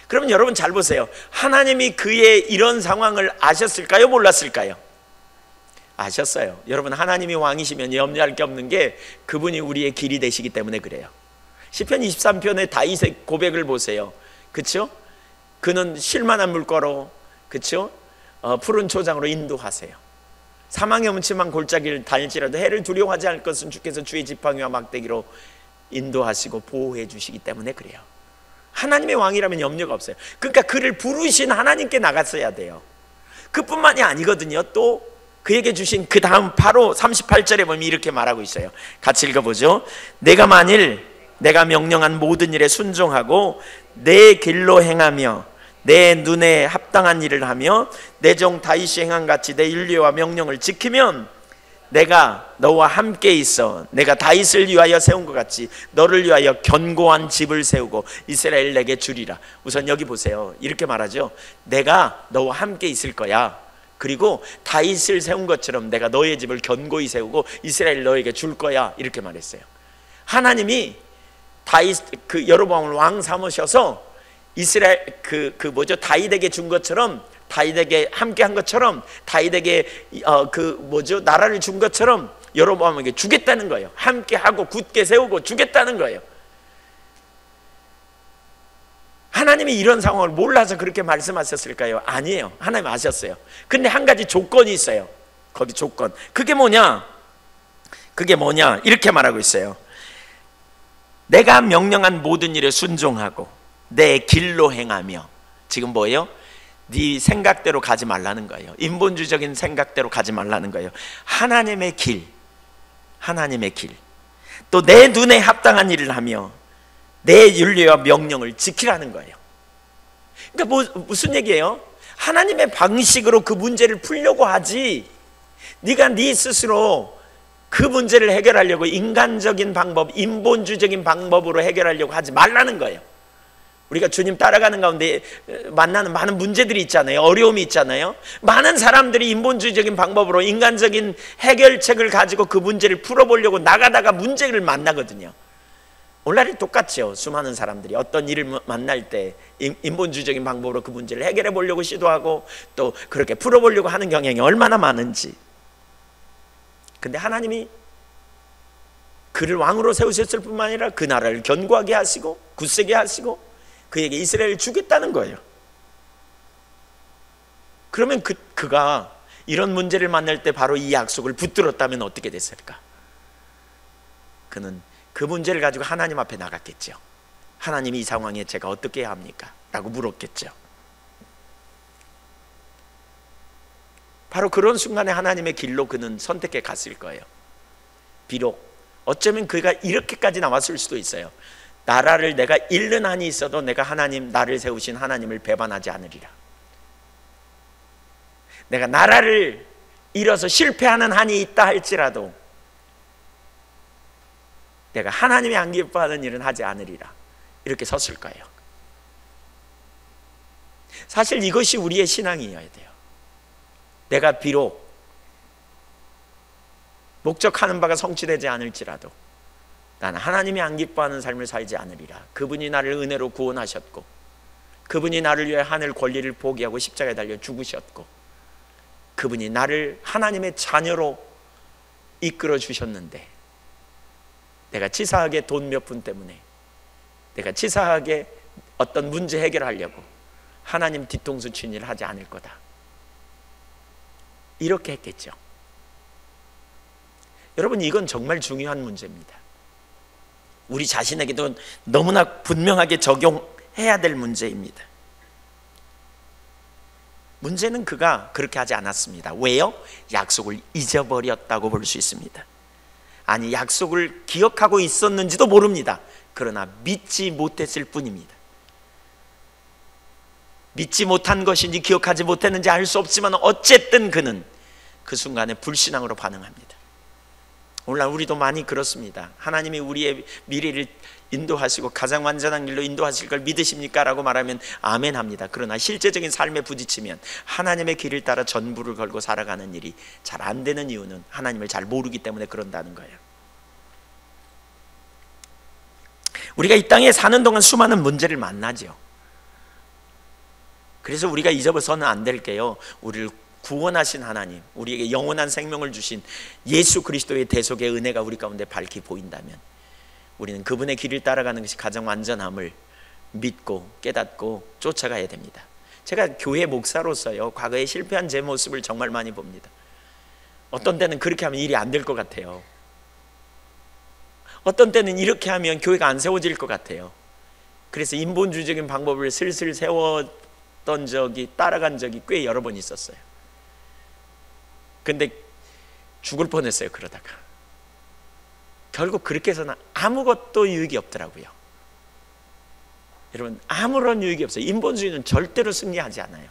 그러면 여러분 잘 보세요. 하나님이 그의 이런 상황을 아셨을까요? 몰랐을까요? 아셨어요. 여러분, 하나님이 왕이시면 염려할 게 없는 게 그분이 우리의 길이 되시기 때문에 그래요. 시편 23편의 다윗의 고백을 보세요. 그렇죠? 그는 쉴만한 물가로, 그렇죠? 푸른 초장으로 인도하세요. 사망의 음침한 골짜기를 달지라도 해를 두려워하지 않을 것은 주께서 주의 지팡이와 막대기로 인도하시고 보호해 주시기 때문에 그래요. 하나님의 왕이라면 염려가 없어요. 그러니까 그를 부르신 하나님께 나갔어야 돼요. 그뿐만이 아니거든요. 또 그에게 주신 그 다음 바로 38절에 보면 이렇게 말하고 있어요. 같이 읽어보죠. 내가 만일 내가 명령한 모든 일에 순종하고 내 길로 행하며 내 눈에 합당한 일을 하며 내 종 다윗이 행한 같이 내 윤리와 명령을 지키면 내가 너와 함께 있어 내가 다윗을 위하여 세운 것 같이 너를 위하여 견고한 집을 세우고 이스라엘 내게 주리라. 우선 여기 보세요. 이렇게 말하죠. 내가 너와 함께 있을 거야. 그리고 다윗을 세운 것처럼 내가 너의 집을 견고히 세우고 이스라엘 너에게 줄 거야. 이렇게 말했어요. 하나님이 다윗 여로보암을 왕 삼으셔서 이스라엘 다윗에게 준 것처럼, 다윗에게 함께 한 것처럼, 다윗에게 나라를 준 것처럼 여로보암에게 주겠다는 거예요. 함께 하고 굳게 세우고 주겠다는 거예요. 하나님이 이런 상황을 몰라서 그렇게 말씀하셨을까요? 아니에요. 하나님 아셨어요. 근데 한 가지 조건이 있어요. 거기 조건. 그게 뭐냐? 이렇게 말하고 있어요. 내가 명령한 모든 일에 순종하고 내 길로 행하며. 지금 뭐예요? 네 생각대로 가지 말라는 거예요. 인본주의적인 생각대로 가지 말라는 거예요. 하나님의 길. 또 내 눈에 합당한 일을 하며 내 윤리와 명령을 지키라는 거예요. 그러니까 무슨 얘기예요? 하나님의 방식으로 그 문제를 풀려고 하지, 네가 네 스스로 그 문제를 해결하려고 인간적인 방법, 인본주의적인 방법으로 해결하려고 하지 말라는 거예요. 우리가 주님 따라가는 가운데 만나는 많은 문제들이 있잖아요. 어려움이 있잖아요. 많은 사람들이 인본주의적인 방법으로 인간적인 해결책을 가지고 그 문제를 풀어보려고 나가다가 문제를 만나거든요. 오늘날이 똑같죠. 수많은 사람들이 어떤 일을 만날 때 인본주의적인 방법으로 그 문제를 해결해 보려고 시도하고 또 그렇게 풀어보려고 하는 경향이 얼마나 많은지. 근데 하나님이 그를 왕으로 세우셨을 뿐만 아니라 그 나라를 견고하게 하시고 굳세게 하시고 그에게 이스라엘을 주겠다는 거예요. 그러면 그가 이런 문제를 만날 때 바로 이 약속을 붙들었다면 어떻게 됐을까? 그는 그 문제를 가지고 하나님 앞에 나갔겠죠. 하나님, 이 상황에 제가 어떻게 해야 합니까? 라고 물었겠죠. 바로 그런 순간에 하나님의 길로 그는 선택해 갔을 거예요. 비록 어쩌면 그가 이렇게까지 나왔을 수도 있어요. 나라를 내가 잃는 한이 있어도 내가 하나님, 나를 세우신 하나님을 배반하지 않으리라. 내가 나라를 잃어서 실패하는 한이 있다 할지라도 내가 하나님이 안 기뻐하는 일은 하지 않으리라. 이렇게 섰을 거예요. 사실 이것이 우리의 신앙이어야 돼요. 내가 비록 목적하는 바가 성취되지 않을지라도 나는 하나님이 안 기뻐하는 삶을 살지 않으리라. 그분이 나를 은혜로 구원하셨고, 그분이 나를 위해 하늘 권리를 포기하고 십자가에 달려 죽으셨고, 그분이 나를 하나님의 자녀로 이끌어 주셨는데, 내가 치사하게 돈 몇 푼 때문에, 내가 치사하게 어떤 문제 해결하려고 하나님 뒤통수 친 일을 하지 않을 거다. 이렇게 했겠죠. 여러분, 이건 정말 중요한 문제입니다. 우리 자신에게도 너무나 분명하게 적용해야 될 문제입니다. 문제는 그가 그렇게 하지 않았습니다. 왜요? 약속을 잊어버렸다고 볼 수 있습니다. 아니, 약속을 기억하고 있었는지도 모릅니다. 그러나 믿지 못했을 뿐입니다. 믿지 못한 것인지 기억하지 못했는지 알 수 없지만 어쨌든 그는 그 순간에 불신앙으로 반응합니다. 오늘날 우리도 많이 그렇습니다. 하나님이 우리의 미래를 인도하시고 가장 완전한 길로 인도하실 걸 믿으십니까? 라고 말하면 아멘 합니다. 그러나 실제적인 삶에 부딪히면 하나님의 길을 따라 전부를 걸고 살아가는 일이 잘 안 되는 이유는 하나님을 잘 모르기 때문에 그런다는 거예요. 우리가 이 땅에 사는 동안 수많은 문제를 만나죠. 그래서 우리가 잊어서는 안 될 게요, 우리를 구원하신 하나님, 우리에게 영원한 생명을 주신 예수 그리스도의 대속의 은혜가 우리 가운데 밝히 보인다면 우리는 그분의 길을 따라가는 것이 가장 완전함을 믿고 깨닫고 쫓아가야 됩니다. 제가 교회 목사로서요, 과거에 실패한 제 모습을 정말 많이 봅니다. 어떤 때는 그렇게 하면 일이 안 될 것 같아요. 어떤 때는 이렇게 하면 교회가 안 세워질 것 같아요. 그래서 인본주의적인 방법을 슬슬 세웠던 적이, 따라간 적이 꽤 여러 번 있었어요. 근데 죽을 뻔했어요. 그러다가 결국 그렇게 해서는 아무것도 유익이 없더라고요. 여러분, 아무런 유익이 없어요. 인본주의는 절대로 승리하지 않아요.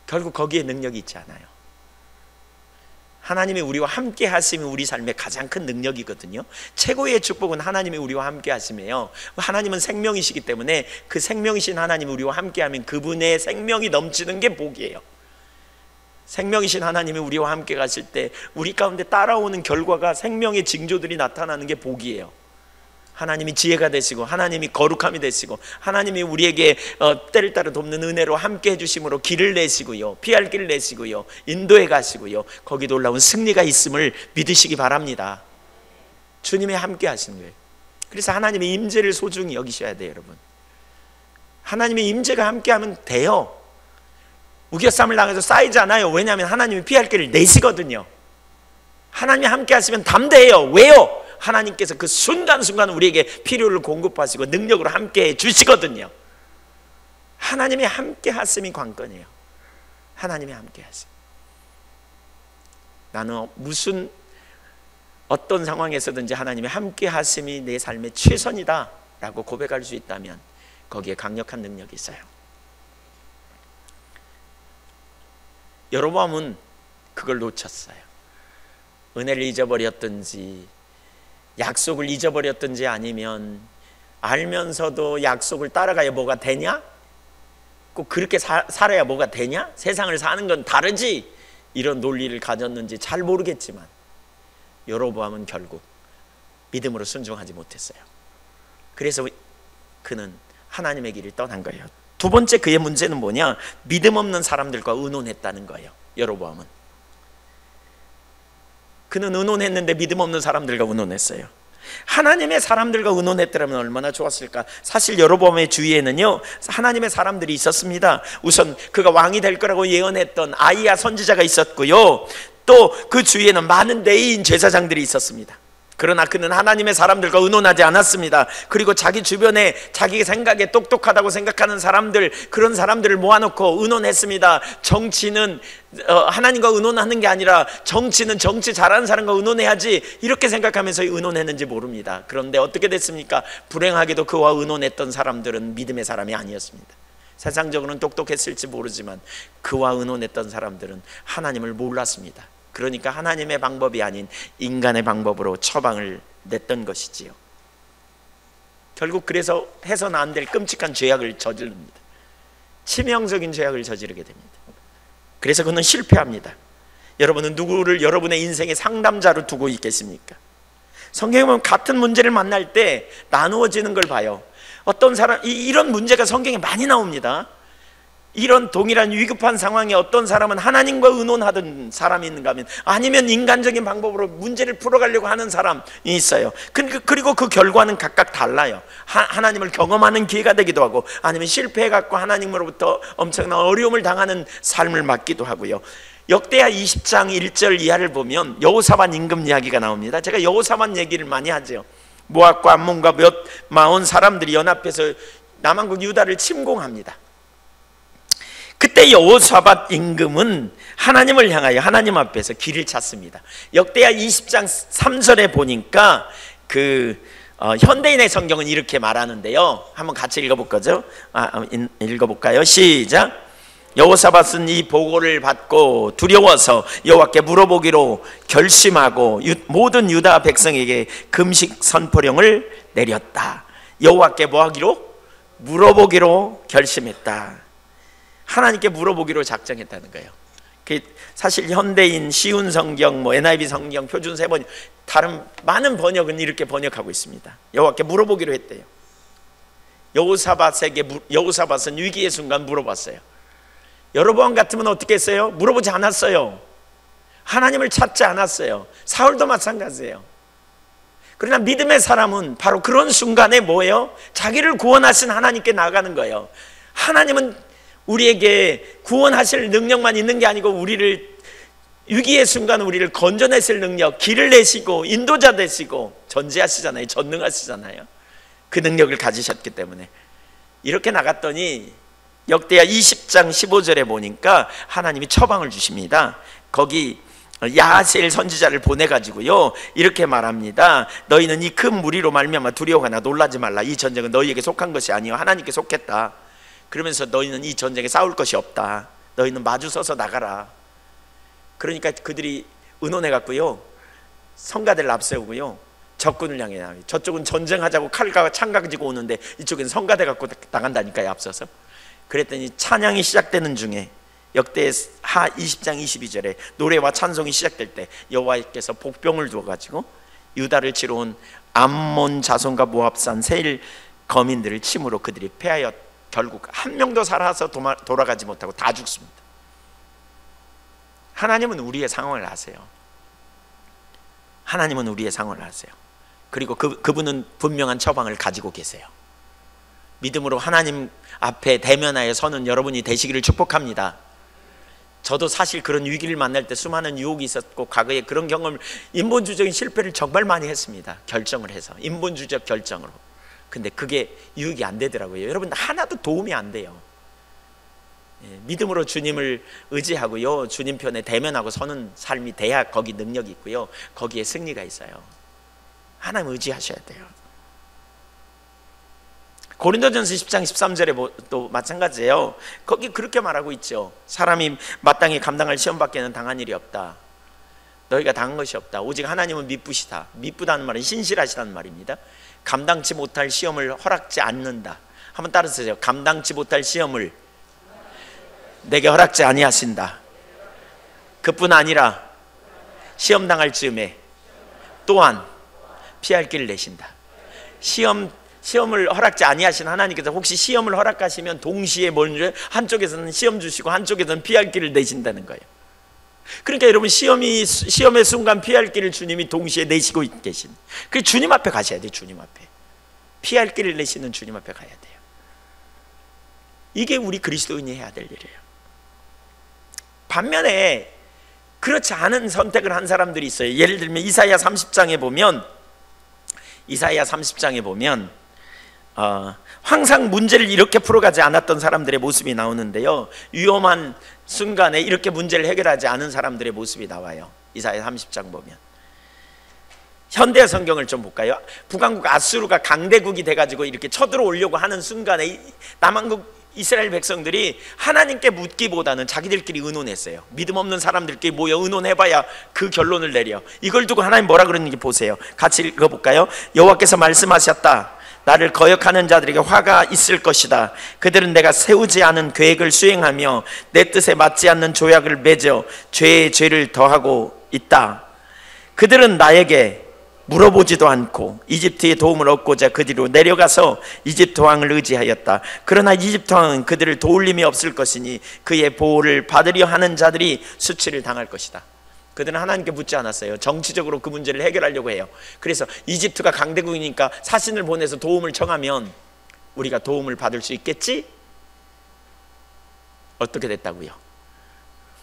결국 거기에 능력이 있지 않아요. 하나님이 우리와 함께 하심이 우리 삶의 가장 큰 능력이거든요. 최고의 축복은 하나님이 우리와 함께 하심이에요. 하나님은 생명이시기 때문에 그 생명이신 하나님이 우리와 함께 하면 그분의 생명이 넘치는 게 복이에요. 생명이신 하나님이 우리와 함께 가실 때 우리 가운데 따라오는 결과가 생명의 징조들이 나타나는 게 복이에요. 하나님이 지혜가 되시고, 하나님이 거룩함이 되시고, 하나님이 우리에게 때를 따라 돕는 은혜로 함께 해주심으로 길을 내시고요, 피할 길을 내시고요, 인도해 가시고요, 거기 놀라운 승리가 있음을 믿으시기 바랍니다. 주님이 함께 하시는 거예요. 그래서 하나님의 임재를 소중히 여기셔야 돼요. 여러분, 하나님의 임재가 함께 하면 돼요. 우겨쌈을 당해서 쌓이지 않아요. 왜냐하면 하나님이 피할 길을 내시거든요. 하나님이 함께 하시면 담대해요. 왜요? 하나님께서 그 순간순간 우리에게 필요를 공급하시고 능력으로 함께 해주시거든요. 하나님이 함께 하심이 관건이에요. 하나님이 함께 하심. 나는 무슨 어떤 상황에서든지 하나님이 함께 하심이 내 삶의 최선이다 라고 고백할 수 있다면 거기에 강력한 능력이 있어요. 여로보암은 그걸 놓쳤어요. 은혜를 잊어버렸든지 약속을 잊어버렸든지 아니면 알면서도 약속을 따라가야 뭐가 되냐? 꼭 그렇게 살아야 뭐가 되냐? 세상을 사는 건 다르지? 이런 논리를 가졌는지 잘 모르겠지만 여로보암은 결국 믿음으로 순종하지 못했어요. 그래서 그는 하나님의 길을 떠난 거예요. 두 번째 그의 문제는 뭐냐? 믿음 없는 사람들과 의논했다는 거예요. 여로보암은 그는 의논했는데 믿음 없는 사람들과 의논했어요. 하나님의 사람들과 의논했더라면 얼마나 좋았을까. 사실 여로보암의 주위에는요, 하나님의 사람들이 있었습니다. 우선 그가 왕이 될 거라고 예언했던 아이야 선지자가 있었고요, 또 그 주위에는 많은 레위인 제사장들이 있었습니다. 그러나 그는 하나님의 사람들과 의논하지 않았습니다. 그리고 자기 주변에 자기 생각에 똑똑하다고 생각하는 사람들, 그런 사람들을 모아놓고 의논했습니다. 정치는 하나님과 의논하는 게 아니라 정치는 정치 잘하는 사람과 의논해야지, 이렇게 생각하면서 의논했는지 모릅니다. 그런데 어떻게 됐습니까? 불행하게도 그와 의논했던 사람들은 믿음의 사람이 아니었습니다. 세상적으로는 똑똑했을지 모르지만 그와 의논했던 사람들은 하나님을 몰랐습니다. 그러니까 하나님의 방법이 아닌 인간의 방법으로 처방을 냈던 것이지요. 결국 그래서 해서는 안 될 끔찍한 죄악을 저지릅니다. 치명적인 죄악을 저지르게 됩니다. 그래서 그는 실패합니다. 여러분은 누구를 여러분의 인생의 상담자로 두고 있겠습니까? 성경에 보면 같은 문제를 만날 때 나누어지는 걸 봐요. 어떤 사람, 이런 문제가 성경에 많이 나옵니다. 이런 동일한 위급한 상황에 어떤 사람은 하나님과 의논하던 사람이 있는가 하면, 아니면 인간적인 방법으로 문제를 풀어가려고 하는 사람이 있어요. 그리고 그 결과는 각각 달라요. 하나님을 경험하는 기회가 되기도 하고, 아니면 실패해갖고 하나님으로부터 엄청난 어려움을 당하는 삶을 맞기도 하고요. 역대하 20장 1절 이하를 보면 여호사밧 임금 이야기가 나옵니다. 제가 여호사밧 얘기를 많이 하죠. 모압과 암몬과 몇 마온 사람들이 연합해서 남한국 유다를 침공합니다. 그때 여호사밧 임금은 하나님을 향하여 하나님 앞에서 길을 찾습니다. 역대하 20장 3절에 보니까 현대인의 성경은 이렇게 말하는데요. 한번 같이 읽어볼까요? 읽어볼까요? 시작. 여호사밧은 이 보고를 받고 두려워서 여호와께 물어보기로 결심하고 모든 유다 백성에게 금식 선포령을 내렸다. 여호와께 뭐하기로? 물어보기로 결심했다. 하나님께 물어보기로 작정했다는 거예요. 사실 현대인 쉬운 성경, NIV 성경, 표준 세번역, 다른 많은 번역은 이렇게 번역하고 있습니다. 여호와께 물어보기로 했대요. 여호사밧은 위기의 순간 물어봤어요. 여로보암 같으면 어떻게 했어요? 물어보지 않았어요. 하나님을 찾지 않았어요. 사울도 마찬가지예요. 그러나 믿음의 사람은 바로 그런 순간에 뭐예요? 자기를 구원하신 하나님께 나아가는 거예요. 하나님은 우리에게 구원하실 능력만 있는 게 아니고 우리를 위기의 순간 우리를 건져내실 능력, 길을 내시고 인도자 되시고 전지하시잖아요. 전능하시잖아요. 그 능력을 가지셨기 때문에 이렇게 나갔더니 역대하 20장 15절에 보니까 하나님이 처방을 주십니다. 거기 야하셀 선지자를 보내가지고요 이렇게 말합니다. 너희는 이 큰 무리로 말미암아 두려워하나 놀라지 말라. 이 전쟁은 너희에게 속한 것이 아니요 하나님께 속했다. 그러면서 너희는 이 전쟁에 싸울 것이 없다. 너희는 마주 서서 나가라. 그러니까 그들이 의논해갖고요 성가대를 앞세우고요 적군을 향해 나가요. 저쪽은 전쟁하자고 칼과 창 가지고 오는데 이쪽은 성가대 갖고 나간다니까요, 앞서서. 그랬더니 찬양이 시작되는 중에 역대하 20장 22절에 노래와 찬송이 시작될 때 여호와께서 복병을 두어가지고 유다를 치러 온 암몬 자손과 모압산 세일 거민들을 침으로 그들이 패하여 결국 한 명도 살아서 돌아가지 못하고 다 죽습니다. 하나님은 우리의 상황을 아세요. 하나님은 우리의 상황을 아세요. 그리고 그분은 분명한 처방을 가지고 계세요. 믿음으로 하나님 앞에 대면하여 서는 여러분이 되시기를 축복합니다. 저도 사실 그런 위기를 만날 때 수많은 유혹이 있었고 과거에 그런 경험을, 인본주의적인 실패를 정말 많이 했습니다. 결정을 해서 인본주의적 결정으로. 근데 그게 유혹이 안 되더라고요. 여러분 하나도 도움이 안 돼요. 믿음으로 주님을 의지하고요 주님 편에 대면하고 서는 삶이 돼야 거기 능력이 있고요 거기에 승리가 있어요. 하나님 의지하셔야 돼요. 고린도전서 10장 13절에 또 마찬가지예요. 거기 그렇게 말하고 있죠. 사람이 마땅히 감당할 시험밖에는 당한 일이 없다. 너희가 당한 것이 없다. 오직 하나님은 미쁘시다. 미쁘다는 말은 신실하시다는 말입니다. 감당치 못할 시험을 허락지 않는다. 한번 따라서요. 감당치 못할 시험을 내게 허락지 아니하신다. 그뿐 아니라 시험 당할 즈음에 또한 피할 길을 내신다. 시험을 허락지 아니하신 하나님께서 혹시 시험을 허락하시면 동시에 먼저 한쪽에서는 시험 주시고 한쪽에서는 피할 길을 내신다는 거예요. 그러니까 여러분 시험의 순간 피할 길을 주님이 동시에 내시고 계신, 그 주님 앞에 가셔야 돼요. 주님 앞에 피할 길을 내시는 주님 앞에 가야 돼요. 이게 우리 그리스도인이 해야 될 일이에요. 반면에 그렇지 않은 선택을 한 사람들이 있어요. 예를 들면 이사야 30장에 보면 이사야 30장에 보면 항상 문제를 이렇게 풀어가지 않았던 사람들의 모습이 나오는데요, 위험한 순간에 이렇게 문제를 해결하지 않은 사람들의 모습이 나와요. 이사야 30장 보면. 현대 성경을 좀 볼까요? 북왕국 아수르가 강대국이 돼가지고 이렇게 쳐들어오려고 하는 순간에 남한국 이스라엘 백성들이 하나님께 묻기보다는 자기들끼리 의논했어요. 믿음 없는 사람들끼리 모여 의논해봐야 그 결론을 내려. 이걸 두고 하나님 뭐라 그러는지 보세요. 같이 읽어볼까요? 여호와께서 말씀하셨다. 나를 거역하는 자들에게 화가 있을 것이다. 그들은 내가 세우지 않은 계획을 수행하며 내 뜻에 맞지 않는 조약을 맺어 죄에 죄를 더하고 있다. 그들은 나에게 물어보지도 않고 이집트의 도움을 얻고자 그 뒤로 내려가서 이집트 왕을 의지하였다. 그러나 이집트 왕은 그들을 도울 힘이 없을 것이니 그의 보호를 받으려 하는 자들이 수치를 당할 것이다. 그들은 하나님께 묻지 않았어요. 정치적으로 그 문제를 해결하려고 해요. 그래서 이집트가 강대국이니까 사신을 보내서 도움을 청하면 우리가 도움을 받을 수 있겠지? 어떻게 됐다고요?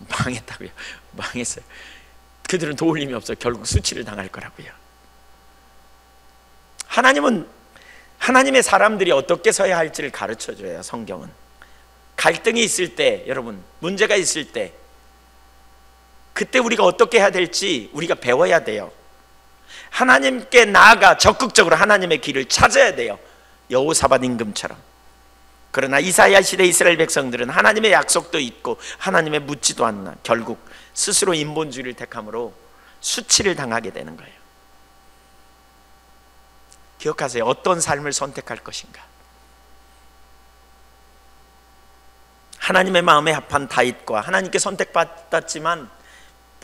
망했다고요. 망했어요. 그들은 도울 힘이 없어 결국 수치를 당할 거라고요. 하나님은 하나님의 사람들이 어떻게 서야 할지를 가르쳐줘요. 성경은 갈등이 있을 때, 여러분 문제가 있을 때 그때 우리가 어떻게 해야 될지 우리가 배워야 돼요. 하나님께 나아가 적극적으로 하나님의 길을 찾아야 돼요. 여호사밧 임금처럼. 그러나 이사야 시대 이스라엘 백성들은 하나님의 약속도 있고 하나님의 묻지도 않나 결국 스스로 인본주의를 택함으로 수치를 당하게 되는 거예요. 기억하세요. 어떤 삶을 선택할 것인가. 하나님의 마음에 합한 다윗과 하나님께 선택받았지만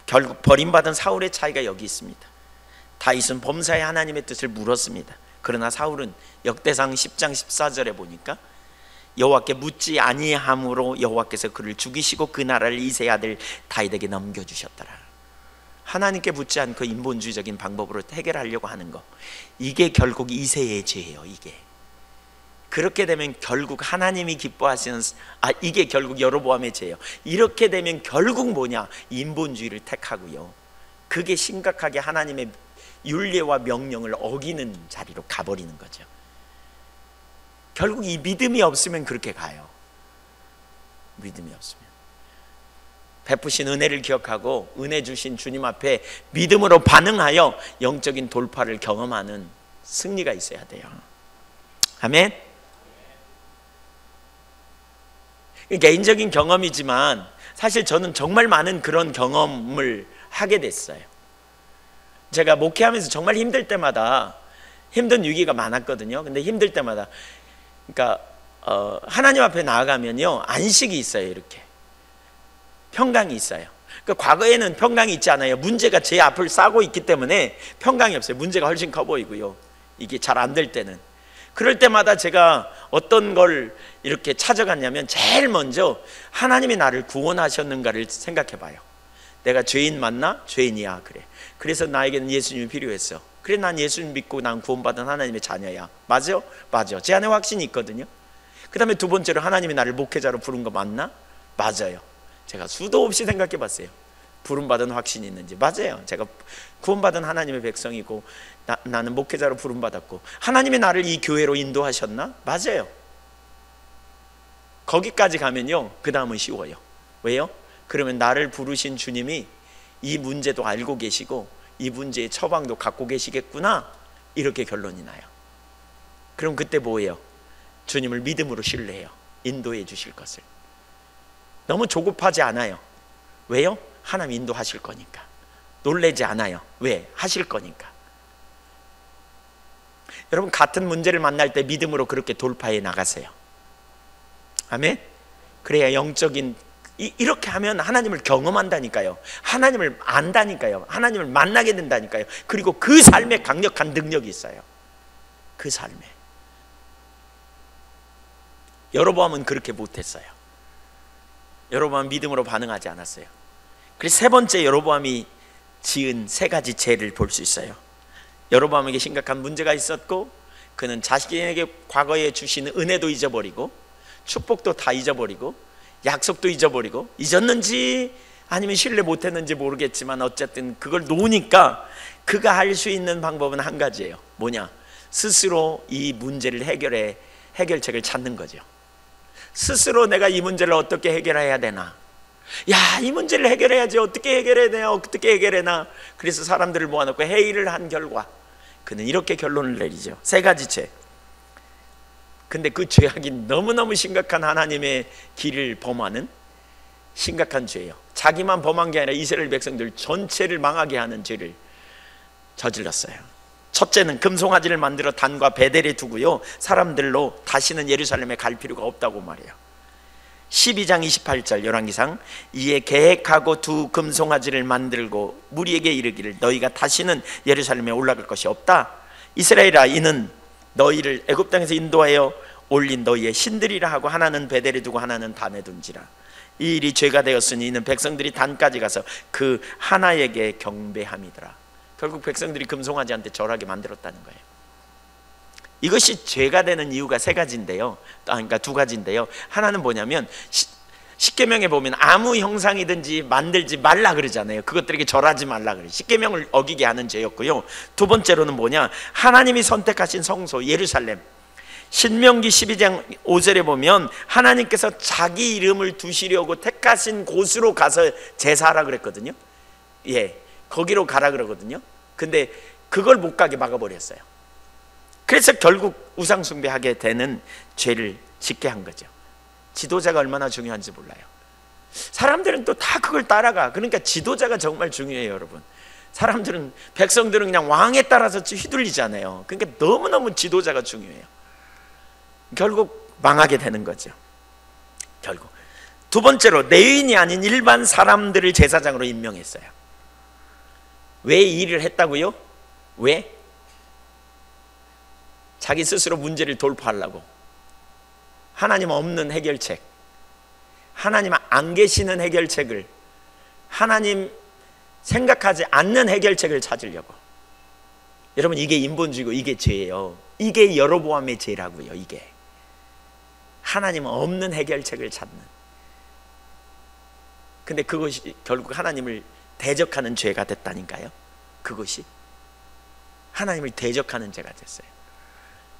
결국 버림받은 사울의 차이가 여기 있습니다. 다윗은 범사에 하나님의 뜻을 물었습니다. 그러나 사울은 역대상 10장 14절에 보니까 여호와께 묻지 아니함으로 여호와께서 그를 죽이시고 그 나라를 이새의 아들 다윗에게 넘겨주셨더라. 하나님께 묻지 않고 인본주의적인 방법으로 해결하려고 하는 거, 이게 결국 이새의 죄예요. 이게 그렇게 되면 결국 하나님이 기뻐하시는 이게 결국 여로보암의 죄예요. 이렇게 되면 결국 뭐냐? 인본주의를 택하고요, 그게 심각하게 하나님의 율례와 명령을 어기는 자리로 가버리는 거죠. 결국 이 믿음이 없으면 그렇게 가요. 믿음이 없으면 베푸신 은혜를 기억하고 은혜 주신 주님 앞에 믿음으로 반응하여 영적인 돌파를 경험하는 승리가 있어야 돼요. 아멘. 개인적인 경험이지만 사실 저는 정말 많은 그런 경험을 하게 됐어요. 제가 목회하면서 정말 힘들 때마다 힘든 위기가 많았거든요. 근데 힘들 때마다 그러니까 하나님 앞에 나아가면요 안식이 있어요. 이렇게 평강이 있어요. 그러니까 과거에는 평강이 있지 않아요. 문제가 제 앞을 싸고 있기 때문에 평강이 없어요. 문제가 훨씬 커 보이고요, 이게 잘 안 될 때는. 그럴 때마다 제가 어떤 걸 이렇게 찾아갔냐면 제일 먼저 하나님이 나를 구원하셨는가를 생각해 봐요. 내가 죄인 맞나? 죄인이야. 그래. 그래서 나에게는 예수님이 필요했어. 그래, 난 예수님 믿고 난 구원받은 하나님의 자녀야. 맞아요? 맞아. 제 안에 확신이 있거든요. 그 다음에 두 번째로 하나님이 나를 목회자로 부른 거 맞나? 맞아요. 제가 수도 없이 생각해 봤어요. 부름받은 확신이 있는지. 맞아요. 제가 구원받은 하나님의 백성이고 나는 목회자로 부름받았고 하나님이 나를 이 교회로 인도하셨나? 맞아요. 거기까지 가면요 그 다음은 쉬워요. 왜요? 그러면 나를 부르신 주님이 이 문제도 알고 계시고 이 문제의 처방도 갖고 계시겠구나, 이렇게 결론이 나요. 그럼 그때 뭐예요? 주님을 믿음으로 신뢰해요. 인도해 주실 것을. 너무 조급하지 않아요. 왜요? 하나님 인도하실 거니까. 놀라지 않아요. 왜? 하실 거니까. 여러분, 같은 문제를 만날 때 믿음으로 그렇게 돌파해 나가세요. 아멘? 그래야 영적인, 이렇게 하면 하나님을 경험한다니까요. 하나님을 안다니까요. 하나님을 만나게 된다니까요. 그리고 그 삶에 강력한 능력이 있어요. 그 삶에. 여로보암은 그렇게 못했어요. 여로보암은 믿음으로 반응하지 않았어요. 그래서 세 번째 여로보암이 지은 세 가지 죄를 볼 수 있어요. 여로보암에게 심각한 문제가 있었고 그는 자신에게 과거에 주신 은혜도 잊어버리고 축복도 다 잊어버리고 약속도 잊어버리고, 잊었는지 아니면 신뢰 못했는지 모르겠지만 어쨌든 그걸 놓으니까 그가 할 수 있는 방법은 한 가지예요. 뭐냐? 스스로 이 문제를 해결책을 찾는 거죠. 스스로 내가 이 문제를 어떻게 해결해야 되나, 이 문제를 해결해야지, 어떻게 해결해야 되나, 어떻게 해결해나. 그래서 사람들을 모아놓고 회의를 한 결과 그는 이렇게 결론을 내리죠. 세 가지 죄. 근데 그 죄악이 너무너무 심각한 하나님의 길을 범하는 심각한 죄예요. 자기만 범한 게 아니라 이스라엘 백성들 전체를 망하게 하는 죄를 저질렀어요. 첫째는 금송아지를 만들어 단과 베델에 두고요, 사람들로 다시는 예루살렘에 갈 필요가 없다고 말해요. 12장 28절 열왕기상, 이에 계획하고 두 금송아지를 만들고 무리에게 이르기를 너희가 다시는 예루살렘에 올라갈 것이 없다. 이스라엘아, 이는 너희를 애굽 땅에서 인도하여 올린 너희의 신들이라 하고 하나는 베델에 두고 하나는 단에 둔지라. 이 일이 죄가 되었으니 이는 백성들이 단까지 가서 그 하나에게 경배함이더라. 결국 백성들이 금송아지한테 절하게 만들었다는 거예요. 이것이 죄가 되는 이유가 세 가지인데요. 그러니까 두 가지인데요. 하나는 뭐냐면 십계명에 보면 아무 형상이든지 만들지 말라 그러잖아요. 그것들에게 절하지 말라 그래요. 십계명을 어기게 하는 죄였고요. 두 번째로는 뭐냐, 하나님이 선택하신 성소 예루살렘, 신명기 12장 5절에 보면 하나님께서 자기 이름을 두시려고 택하신 곳으로 가서 제사하라 그랬거든요. 거기로 가라 그러거든요. 근데 그걸 못 가게 막아버렸어요. 그래서 결국 우상 숭배하게 되는 죄를 짓게 한 거죠. 지도자가 얼마나 중요한지 몰라요. 사람들은 또 다 그걸 따라가. 그러니까 지도자가 정말 중요해요, 여러분. 사람들은, 백성들은 그냥 왕에 따라서 휘둘리잖아요. 그러니까 너무너무 지도자가 중요해요. 결국 망하게 되는 거죠. 결국 두 번째로, 레위인이 아닌 일반 사람들을 제사장으로 임명했어요. 왜 이 일을 했다고요? 왜? 자기 스스로 문제를 돌파하려고. 하나님 없는 해결책, 하나님 안 계시는 해결책을, 하나님 생각하지 않는 해결책을 찾으려고. 여러분, 이게 인본주의고 이게 죄예요. 이게 여로보암의 죄라고요. 이게 하나님 없는 해결책을 찾는. 근데 그것이 결국 하나님을 대적하는 죄가 됐다니까요. 그것이 하나님을 대적하는 죄가 됐어요.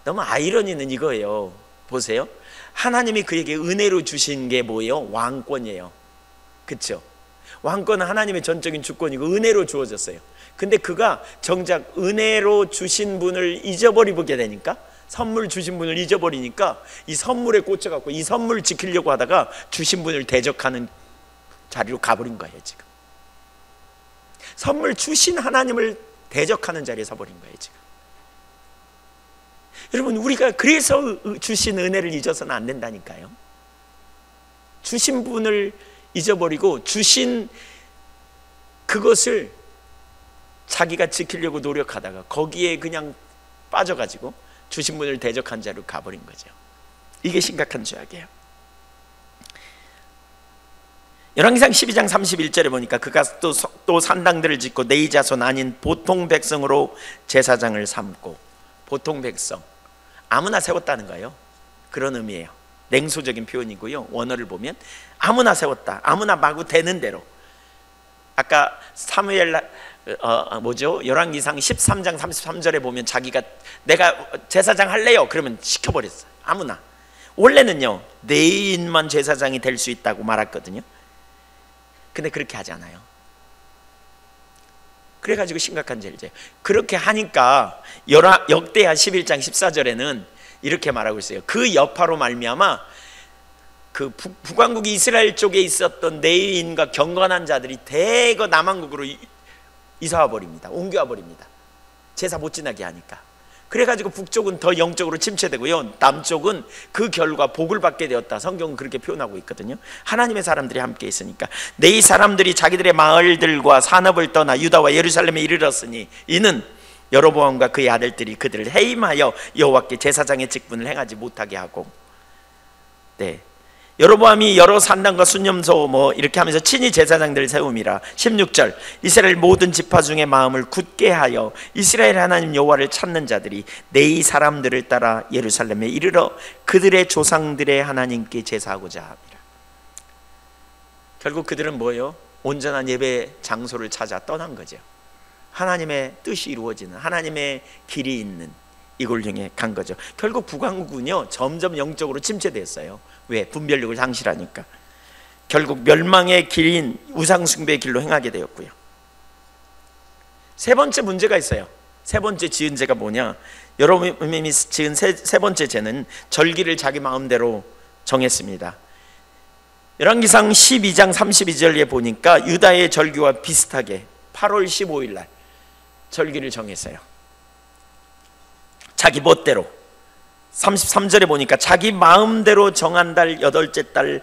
너무 아이러니는 이거예요. 보세요. 하나님이 그에게 은혜로 주신 게 뭐예요? 왕권이에요. 그렇죠? 왕권은 하나님의 전적인 주권이고 은혜로 주어졌어요. 근데 그가 정작 은혜로 주신 분을 잊어버리게 되니까, 선물 주신 분을 잊어버리니까 이 선물에 꽂혀갖고 이 선물을 지키려고 하다가 주신 분을 대적하는 자리로 가버린 거예요. 지금 선물 주신 하나님을 대적하는 자리에 서버린 거예요. 지금 여러분, 우리가 그래서 주신 은혜를 잊어서는 안 된다니까요. 주신 분을 잊어버리고 주신 그것을 자기가 지키려고 노력하다가 거기에 그냥 빠져가지고 주신 분을 대적한 자로 가버린 거죠. 이게 심각한 죄악이에요. 열왕기상 12장 31절에 보니까 그가 또 산당들을 짓고 네 자손 아닌 보통 백성으로 제사장을 삼고, 보통 백성, 아무나 세웠다는 거예요. 그런 의미예요. 냉소적인 표현이고요. 원어를 보면 아무나 세웠다. 아무나 마구 되는 대로. 아까 열왕기상 13장 33절에 보면 자기가 내가 제사장 할래요 그러면 시켜버렸어요. 아무나. 원래는요, 레위인만 제사장이 될 수 있다고 말했거든요. 근데 그렇게 하지 않아요. 그래가지고 심각한 죄를 져요. 그렇게 하니까 역대하 11장 14절에는 이렇게 말하고 있어요. 그 여파로 말미암아 그 북왕국이 이스라엘 쪽에 있었던 레위인과 경건한 자들이 대거 남왕국으로 이사와 버립니다. 옮겨와 버립니다. 제사 못 지나게 하니까. 그래가지고 북쪽은 더 영적으로 침체되고요, 남쪽은 그 결과 복을 받게 되었다. 성경은 그렇게 표현하고 있거든요. 하나님의 사람들이 함께 있으니까. 네 사람들이 자기들의 마을들과 산업을 떠나 유다와 예루살렘에 이르렀으니 이는 여로보암과 그의 아들들이 그들을 해임하여 여호와께 제사장의 직분을 행하지 못하게 하고, 여로보암이 여러 산당과 순념소 이렇게 하면서 친히 제사장들을 세움이라. 16절, 이스라엘 모든 지파 중에 마음을 굳게 하여 이스라엘 하나님 여호와를 찾는 자들이 네 사람들을 따라 예루살렘에 이르러 그들의 조상들의 하나님께 제사하고자 합니다. 결국 그들은 뭐예요? 온전한 예배 장소를 찾아 떠난 거죠. 하나님의 뜻이 이루어지는, 하나님의 길이 있는 이걸 향해 간 거죠. 결국 북왕국은요 점점 영적으로 침체됐어요. 왜? 분별력을 상실하니까. 결국 멸망의 길인 우상숭배의 길로 행하게 되었고요. 세 번째 문제가 있어요. 세 번째 지은 죄가 뭐냐? 여로보암이 지은 세 번째 죄는 절기를 자기 마음대로 정했습니다. 열왕기상 12장 32절에 보니까 유다의 절기와 비슷하게 8월 15일 날 절기를 정했어요. 자기 멋대로. 33절에 보니까 자기 마음대로 정한 달 여덟째 달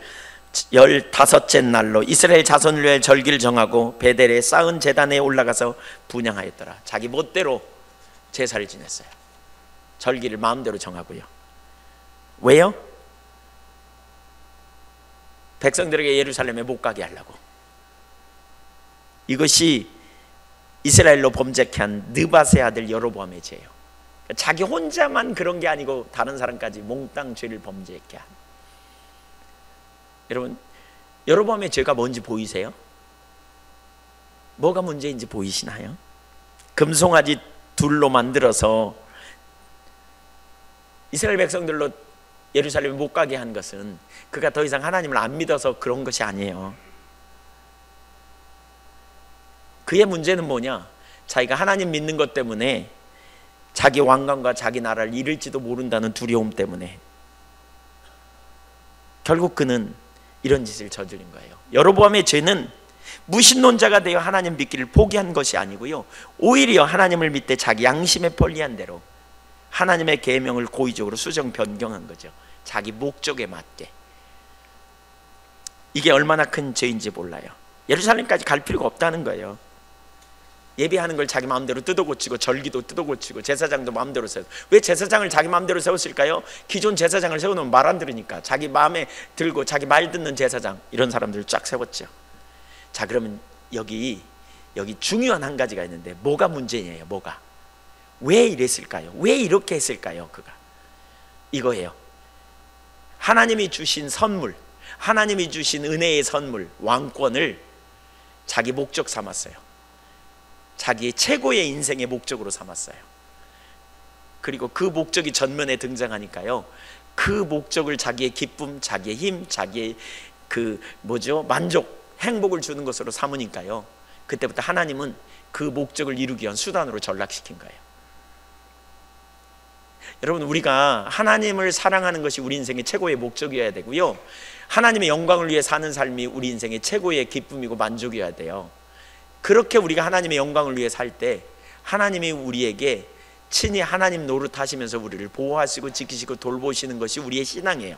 15째 날로 이스라엘 자손을 위해 절기를 정하고 베델에 쌓은 제단에 올라가서 분향하였더라. 자기 멋대로 제사를 지냈어요. 절기를 마음대로 정하고요. 왜요? 백성들에게 예루살렘에 못 가게 하려고. 이것이 이스라엘로 범죄케 한 느밧의 아들 여로보암의 죄예요. 자기 혼자만 그런 게 아니고 다른 사람까지 몽땅 죄를 범죄케 한. 여러분, 여로보암의 죄가 뭔지 보이세요? 뭐가 문제인지 보이시나요? 금송아지 둘로 만들어서 이스라엘 백성들로 예루살렘에 못 가게 한 것은 그가 더 이상 하나님을 안 믿어서 그런 것이 아니에요. 그의 문제는 뭐냐? 자기가 하나님 믿는 것 때문에 자기 왕관과 자기 나라를 잃을지도 모른다는 두려움 때문에 결국 그는 이런 짓을 저지른 거예요. 여로보암의 죄는 무신론자가 되어 하나님 믿기를 포기한 것이 아니고요, 오히려 하나님을 믿되 자기 양심에 편리한 대로 하나님의 계명을 고의적으로 수정 변경한 거죠. 자기 목적에 맞게. 이게 얼마나 큰 죄인지 몰라요. 예루살렘까지 갈 필요가 없다는 거예요. 예배하는 걸 자기 마음대로 뜯어고치고 절기도 뜯어고치고 제사장도 마음대로 세워. 왜 제사장을 자기 마음대로 세웠을까요? 기존 제사장을 세워놓으면 말 안 들으니까 자기 마음에 들고 자기 말 듣는 제사장, 이런 사람들을 쫙 세웠죠. 자, 그러면 여기 중요한 한 가지가 있는데 뭐가 문제냐요? 뭐가? 왜 이랬을까요? 왜 이렇게 했을까요? 그가 이거예요. 하나님이 주신 선물, 하나님이 주신 은혜의 선물, 왕권을 자기 목적 삼았어요. 자기의 최고의 인생의 목적으로 삼았어요. 그리고 그 목적이 전면에 등장하니까요, 그 목적을 자기의 기쁨, 자기의 힘, 자기의 만족, 행복을 주는 것으로 삼으니까요, 그때부터 하나님은 그 목적을 이루기 위한 수단으로 전락시킨 거예요. 여러분, 우리가 하나님을 사랑하는 것이 우리 인생의 최고의 목적이어야 되고요, 하나님의 영광을 위해 사는 삶이 우리 인생의 최고의 기쁨이고 만족이어야 돼요. 그렇게 우리가 하나님의 영광을 위해 살 때 하나님이 우리에게 친히 하나님 노릇하시면서 우리를 보호하시고 지키시고 돌보시는 것이 우리의 신앙이에요.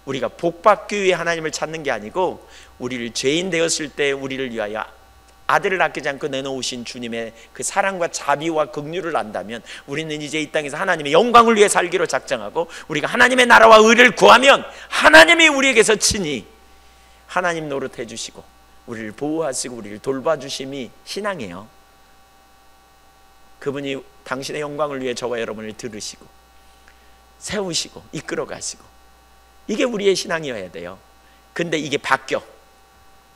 우리가 복받기 위해 하나님을 찾는 게 아니고, 우리를 죄인 되었을 때 우리를 위하여 아들을 아끼지 않고 내놓으신 주님의 그 사랑과 자비와 긍휼을 안다면 우리는 이제 이 땅에서 하나님의 영광을 위해 살기로 작정하고, 우리가 하나님의 나라와 의를 구하면 하나님이 우리에게서 친히 하나님 노릇해 주시고 우리를 보호하시고 우리를 돌봐주심이 신앙이에요. 그분이 당신의 영광을 위해 저와 여러분을 들으시고 세우시고 이끌어 가시고, 이게 우리의 신앙이어야 돼요. 근데 이게 바뀌어.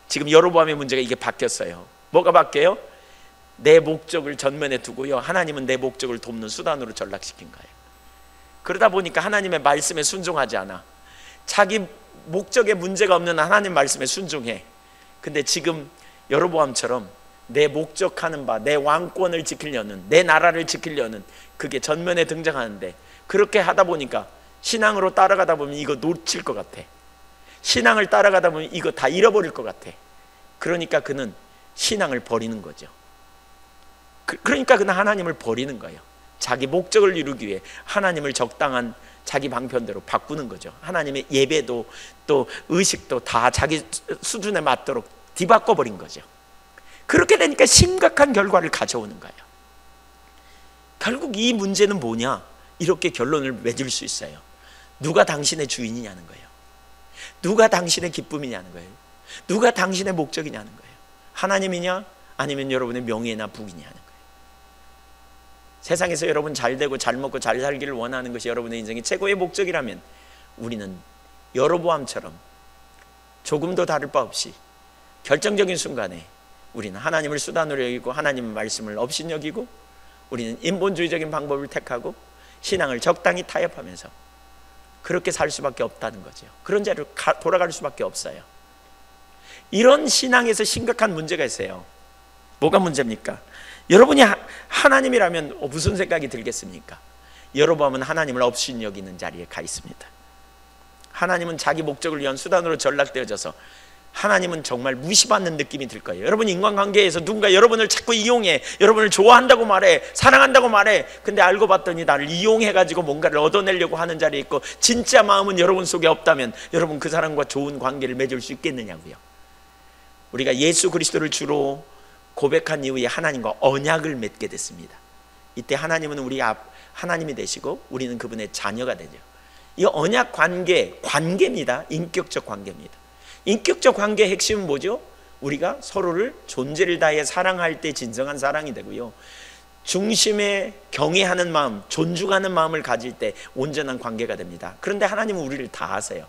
지금 여로보암의 문제가 이게 바뀌었어요. 뭐가 바뀌어요? 내 목적을 전면에 두고요, 하나님은 내 목적을 돕는 수단으로 전락시킨 거예요. 그러다 보니까 하나님의 말씀에 순종하지 않아. 자기 목적에 문제가 없는 하나님 말씀에 순종해. 근데 지금 여로보암처럼 내 목적하는 바, 내 왕권을 지키려는, 내 나라를 지키려는 그게 전면에 등장하는데, 그렇게 하다 보니까 신앙으로 따라가다 보면 이거 놓칠 것 같아. 신앙을 따라가다 보면 이거 다 잃어버릴 것 같아. 그러니까 그는 신앙을 버리는 거죠. 그러니까 그는 하나님을 버리는 거예요. 자기 목적을 이루기 위해 하나님을 적당한 자기 방편대로 바꾸는 거죠. 하나님의 예배도 또 의식도 다 자기 수준에 맞도록 뒤바꿔 버린 거죠. 그렇게 되니까 심각한 결과를 가져오는 거예요. 결국 이 문제는 뭐냐? 이렇게 결론을 맺을 수 있어요. 누가 당신의 주인이냐는 거예요. 누가 당신의 기쁨이냐는 거예요. 누가 당신의 목적이냐는 거예요. 하나님이냐, 아니면 여러분의 명예나 부귀냐는 거예요. 세상에서 여러분 잘 되고 잘 먹고 잘 살기를 원하는 것이 여러분의 인생의 최고의 목적이라면, 우리는 여로보암처럼 조금도 다를 바 없이 결정적인 순간에 우리는 하나님을 수단으로 여기고 하나님의 말씀을 업신여기고, 우리는 인본주의적인 방법을 택하고 신앙을 적당히 타협하면서 그렇게 살 수밖에 없다는 거죠. 그런 자리로 돌아갈 수밖에 없어요. 이런 신앙에서 심각한 문제가 있어요. 뭐가 문제입니까? 여러분이 하나님이라면 무슨 생각이 들겠습니까? 여로보암은 하나님을 업신여기는 자리에 가 있습니다. 하나님은 자기 목적을 위한 수단으로 전락되어져서 하나님은 정말 무시받는 느낌이 들 거예요. 여러분 인간관계에서 누군가 여러분을 자꾸 이용해, 여러분을 좋아한다고 말해, 사랑한다고 말해. 근데 알고 봤더니 나를 이용해가지고 뭔가를 얻어내려고 하는 자리에 있고 진짜 마음은 여러분 속에 없다면 여러분 그 사람과 좋은 관계를 맺을 수 있겠느냐고요. 우리가 예수 그리스도를 주로 고백한 이후에 하나님과 언약을 맺게 됐습니다. 이때 하나님은 우리 하나님이 되시고 우리는 그분의 자녀가 되죠. 이 언약 관계입니다. 인격적 관계입니다. 인격적 관계의 핵심은 뭐죠? 우리가 서로를 존재를 다해 사랑할 때 진정한 사랑이 되고요, 중심에 경외하는 마음, 존중하는 마음을 가질 때 온전한 관계가 됩니다. 그런데 하나님은 우리를 다 아세요.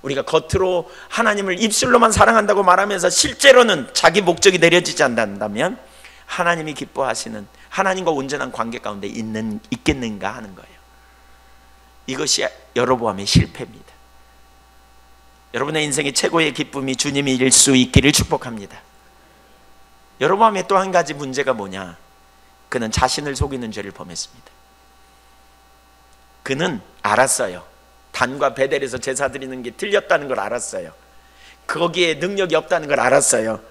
우리가 겉으로 하나님을 입술로만 사랑한다고 말하면서 실제로는 자기 목적이 내려지지 않는다면 하나님이 기뻐하시는 하나님과 온전한 관계 가운데 있겠는가 하는 거예요. 이것이 여로보암의 실패입니다. 여러분의 인생의 최고의 기쁨이 주님이 일 수 있기를 축복합니다. 여로보암의 또 한 가지 문제가 뭐냐? 그는 자신을 속이는 죄를 범했습니다. 그는 알았어요. 단과 베델에서 제사 드리는 게 틀렸다는 걸 알았어요. 거기에 능력이 없다는 걸 알았어요.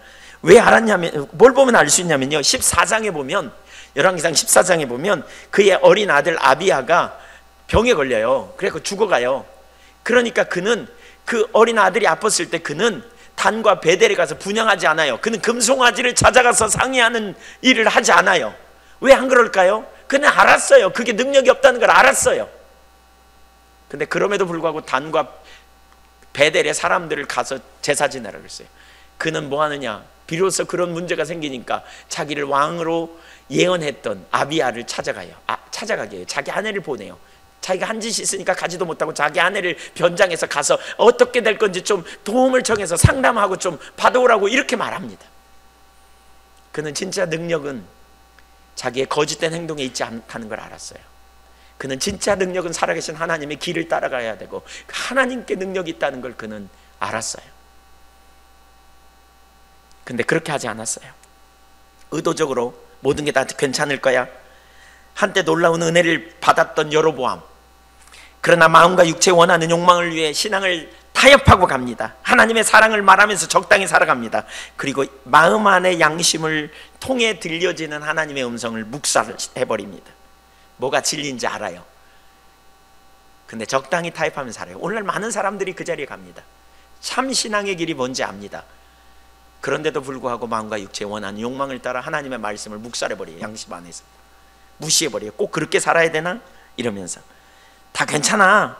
왜 알았냐면, 뭘 보면 알 수 있냐면요, 14장에 보면, 열왕기상 14장에 보면 그의 어린 아들 아비야가 병에 걸려요. 그래서 죽어가요. 그러니까 그는 그 어린 아들이 아팠을 때 그는 단과 베델에 가서 분향하지 않아요. 그는 금송아지를 찾아가서 상의하는 일을 하지 않아요. 왜 안 그럴까요? 그는 알았어요. 그게 능력이 없다는 걸 알았어요. 근데 그럼에도 불구하고 단과 베델의 사람들을 가서 제사 지내라고 했어요. 그는 뭐 하느냐? 비로소 그런 문제가 생기니까 자기를 왕으로 예언했던 아비야를 찾아가게 해요. 자기 아내를 보내요. 자기가 한 짓이 있으니까 가지도 못하고 자기 아내를 변장해서 가서 어떻게 될 건지 좀 도움을 청해서 상담하고 좀 받아오라고 이렇게 말합니다. 그는 진짜 능력은 자기의 거짓된 행동에 있지 않다는 걸 알았어요. 그는 진짜 능력은 살아계신 하나님의 길을 따라가야 되고 하나님께 능력이 있다는 걸 그는 알았어요. 근데 그렇게 하지 않았어요. 의도적으로 모든 게 다 괜찮을 거야, 한때 놀라운 은혜를 받았던 여로보암, 그러나 마음과 육체에 원하는 욕망을 위해 신앙을 타협하고 갑니다. 하나님의 사랑을 말하면서 적당히 살아갑니다. 그리고 마음 안의 양심을 통해 들려지는 하나님의 음성을 묵살해버립니다. 뭐가 진리인지 알아요. 근데 적당히 타협하면서 살아요. 오늘날 많은 사람들이 그 자리에 갑니다. 참 신앙의 길이 뭔지 압니다. 그런데도 불구하고 마음과 육체에 원하는 욕망을 따라 하나님의 말씀을 묵살해버려요. 양심 안에서 무시해버려요. 꼭 그렇게 살아야 되나? 이러면서 다 괜찮아.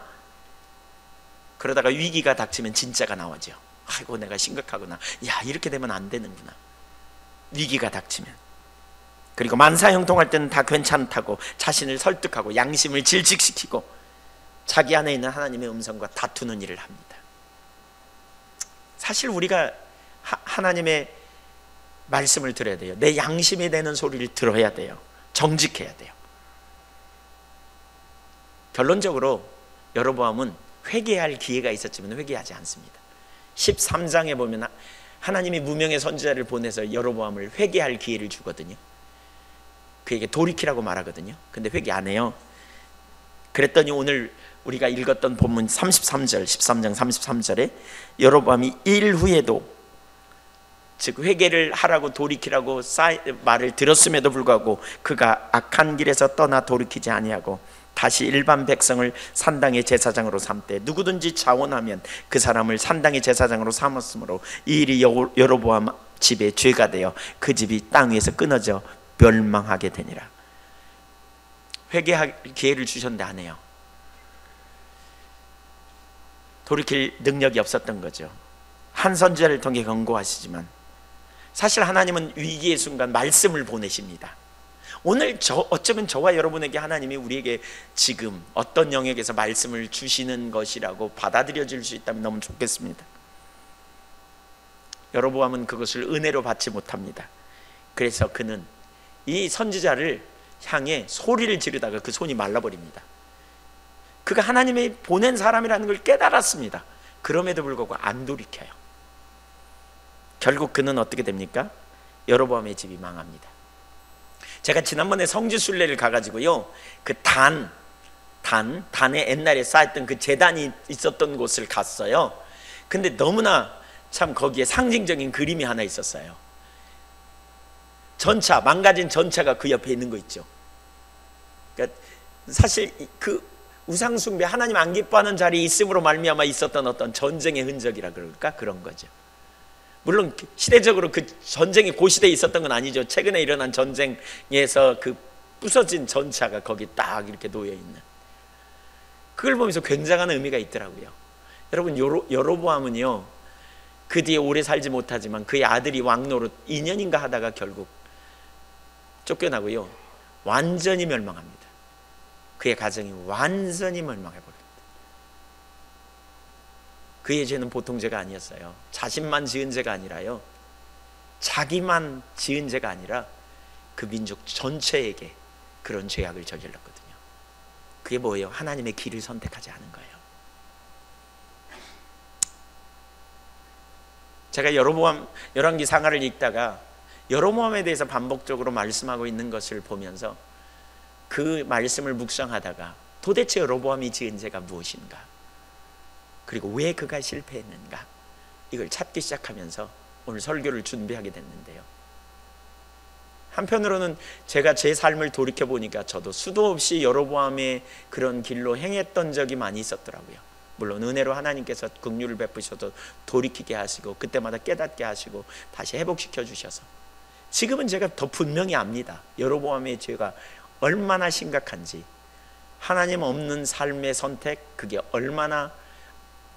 그러다가 위기가 닥치면 진짜가 나오죠. 아이고 내가 심각하구나. 야 이렇게 되면 안 되는구나. 위기가 닥치면. 그리고 만사형통할 때는 다 괜찮다고 자신을 설득하고 양심을 질식시키고 자기 안에 있는 하나님의 음성과 다투는 일을 합니다. 사실 우리가 하나님의 말씀을 들어야 돼요. 내 양심이 되는 소리를 들어야 돼요. 정직해야 돼요. 결론적으로 여로보암은 회개할 기회가 있었지만 회개하지 않습니다. 13장에 보면 하나님이 무명의 선지자를 보내서 여로보암을 회개할 기회를 주거든요. 그에게 돌이키라고 말하거든요. 근데 회개 안 해요. 그랬더니 오늘 우리가 읽었던 본문 33절, 13장 33절에 여로보암이 일 후에도, 즉 회개를 하라고 돌이키라고 말을 들었음에도 불구하고 그가 악한 길에서 떠나 돌이키지 아니하고 다시 일반 백성을 산당의 제사장으로 삼되 누구든지 자원하면 그 사람을 산당의 제사장으로 삼았으므로 이 일이 여로보암 집에 죄가 되어 그 집이 땅 위에서 끊어져 멸망하게 되니라. 회개할 기회를 주셨는데 안 해요. 돌이킬 능력이 없었던 거죠. 한 선지자를 통해 경고하시지만 사실 하나님은 위기의 순간 말씀을 보내십니다. 오늘 어쩌면 저와 여러분에게 하나님이 우리에게 지금 어떤 영역에서 말씀을 주시는 것이라고 받아들여질 수 있다면 너무 좋겠습니다. 여로보암은 그것을 은혜로 받지 못합니다. 그래서 그는 이 선지자를 향해 소리를 지르다가 그 손이 말라버립니다. 그가 하나님이 보낸 사람이라는 걸 깨달았습니다. 그럼에도 불구하고 안 돌이켜요. 결국 그는 어떻게 됩니까? 여로보암의 집이 망합니다. 제가 지난번에 성지순례를 가가지고요, 그 단에 옛날에 쌓였던 그 제단이 있었던 곳을 갔어요. 근데 너무나 참 거기에 상징적인 그림이 하나 있었어요. 전차, 망가진 전차가 그 옆에 있는 거 있죠. 그러니까 사실 그 우상숭배, 하나님 안 기뻐하는 자리에 있음으로 말미암아 있었던 어떤 전쟁의 흔적이라 그럴까? 그런 거죠. 물론 시대적으로 그 전쟁이 고시대에 있었던 건 아니죠. 최근에 일어난 전쟁에서 그 부서진 전차가 거기 딱 이렇게 놓여 있는, 그걸 보면서 굉장한 의미가 있더라고요. 여러분, 여로보암은요, 그 뒤에 오래 살지 못하지만 그의 아들이 왕노릇 2년인가 하다가 결국 쫓겨나고요, 완전히 멸망합니다. 그의 가정이 완전히 멸망해버립니다. 그의 죄는 보통 죄가 아니었어요. 자신만 지은 죄가 아니라요, 자기만 지은 죄가 아니라 그 민족 전체에게 그런 죄악을 저질렀거든요. 그게 뭐예요? 하나님의 길을 선택하지 않은 거예요. 제가 여로보암 열왕기 상하를 읽다가 여로보암에 대해서 반복적으로 말씀하고 있는 것을 보면서 그 말씀을 묵상하다가 도대체 여로보암이 지은 죄가 무엇인가, 그리고 왜 그가 실패했는가, 이걸 찾기 시작하면서 오늘 설교를 준비하게 됐는데요, 한편으로는 제가 제 삶을 돌이켜보니까 저도 수도 없이 여로보암의 그런 길로 행했던 적이 많이 있었더라고요. 물론 은혜로 하나님께서 긍휼을 베푸셔도 돌이키게 하시고 그때마다 깨닫게 하시고 다시 회복시켜 주셔서 지금은 제가 더 분명히 압니다. 여로보암의 죄가 얼마나 심각한지, 하나님 없는 삶의 선택, 그게 얼마나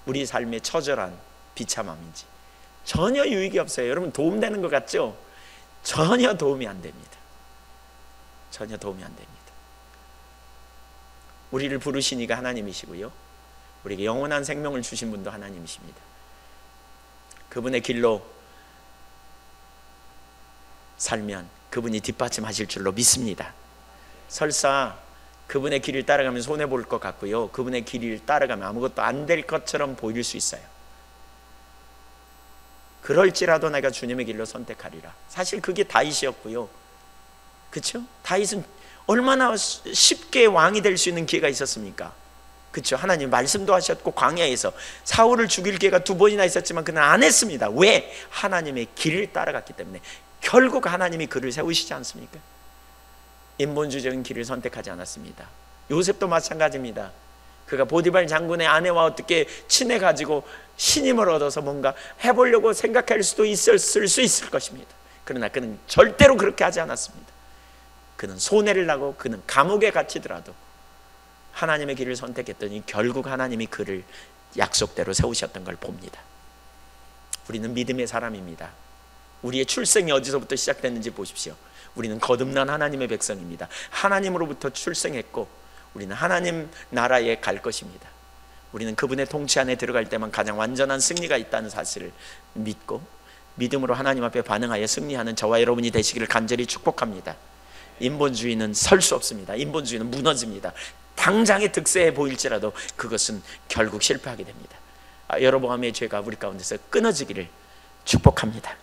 우리 삶의 처절한 비참함인지. 전혀 유익이 없어요. 여러분, 도움되는 것 같죠? 전혀 도움이 안 됩니다. 전혀 도움이 안 됩니다. 우리를 부르신 이가 하나님이시고요, 우리에게 영원한 생명을 주신 분도 하나님이십니다. 그분의 길로 살면 그분이 뒷받침하실 줄로 믿습니다. 설사 그분의 길을 따라가면 손해볼 것 같고요, 그분의 길을 따라가면 아무것도 안 될 것처럼 보일 수 있어요. 그럴지라도 내가 주님의 길로 선택하리라. 사실 그게 다윗이었고요, 그렇죠? 다윗은 얼마나 쉽게 왕이 될 수 있는 기회가 있었습니까? 그렇죠? 하나님 말씀도 하셨고 광야에서 사울을 죽일 기회가 2번이나 있었지만 그는 안 했습니다. 왜? 하나님의 길을 따라갔기 때문에. 결국 하나님이 그를 세우시지 않습니까? 인본주의적인 길을 선택하지 않았습니다. 요셉도 마찬가지입니다. 그가 보디발 장군의 아내와 어떻게 친해가지고 신임을 얻어서 뭔가 해보려고 생각할 수도 있었을 수 있을 것입니다. 그러나 그는 절대로 그렇게 하지 않았습니다. 그는 손해를 나고 그는 감옥에 갇히더라도 하나님의 길을 선택했더니 결국 하나님이 그를 약속대로 세우셨던 걸 봅니다. 우리는 믿음의 사람입니다. 우리의 출생이 어디서부터 시작됐는지 보십시오. 우리는 거듭난 하나님의 백성입니다. 하나님으로부터 출생했고 우리는 하나님 나라에 갈 것입니다. 우리는 그분의 통치 안에 들어갈 때만 가장 완전한 승리가 있다는 사실을 믿고 믿음으로 하나님 앞에 반응하여 승리하는 저와 여러분이 되시기를 간절히 축복합니다. 인본주의는 설 수 없습니다. 인본주의는 무너집니다. 당장의 득세해 보일지라도 그것은 결국 실패하게 됩니다. 여로보암의 죄가 우리 가운데서 끊어지기를 축복합니다.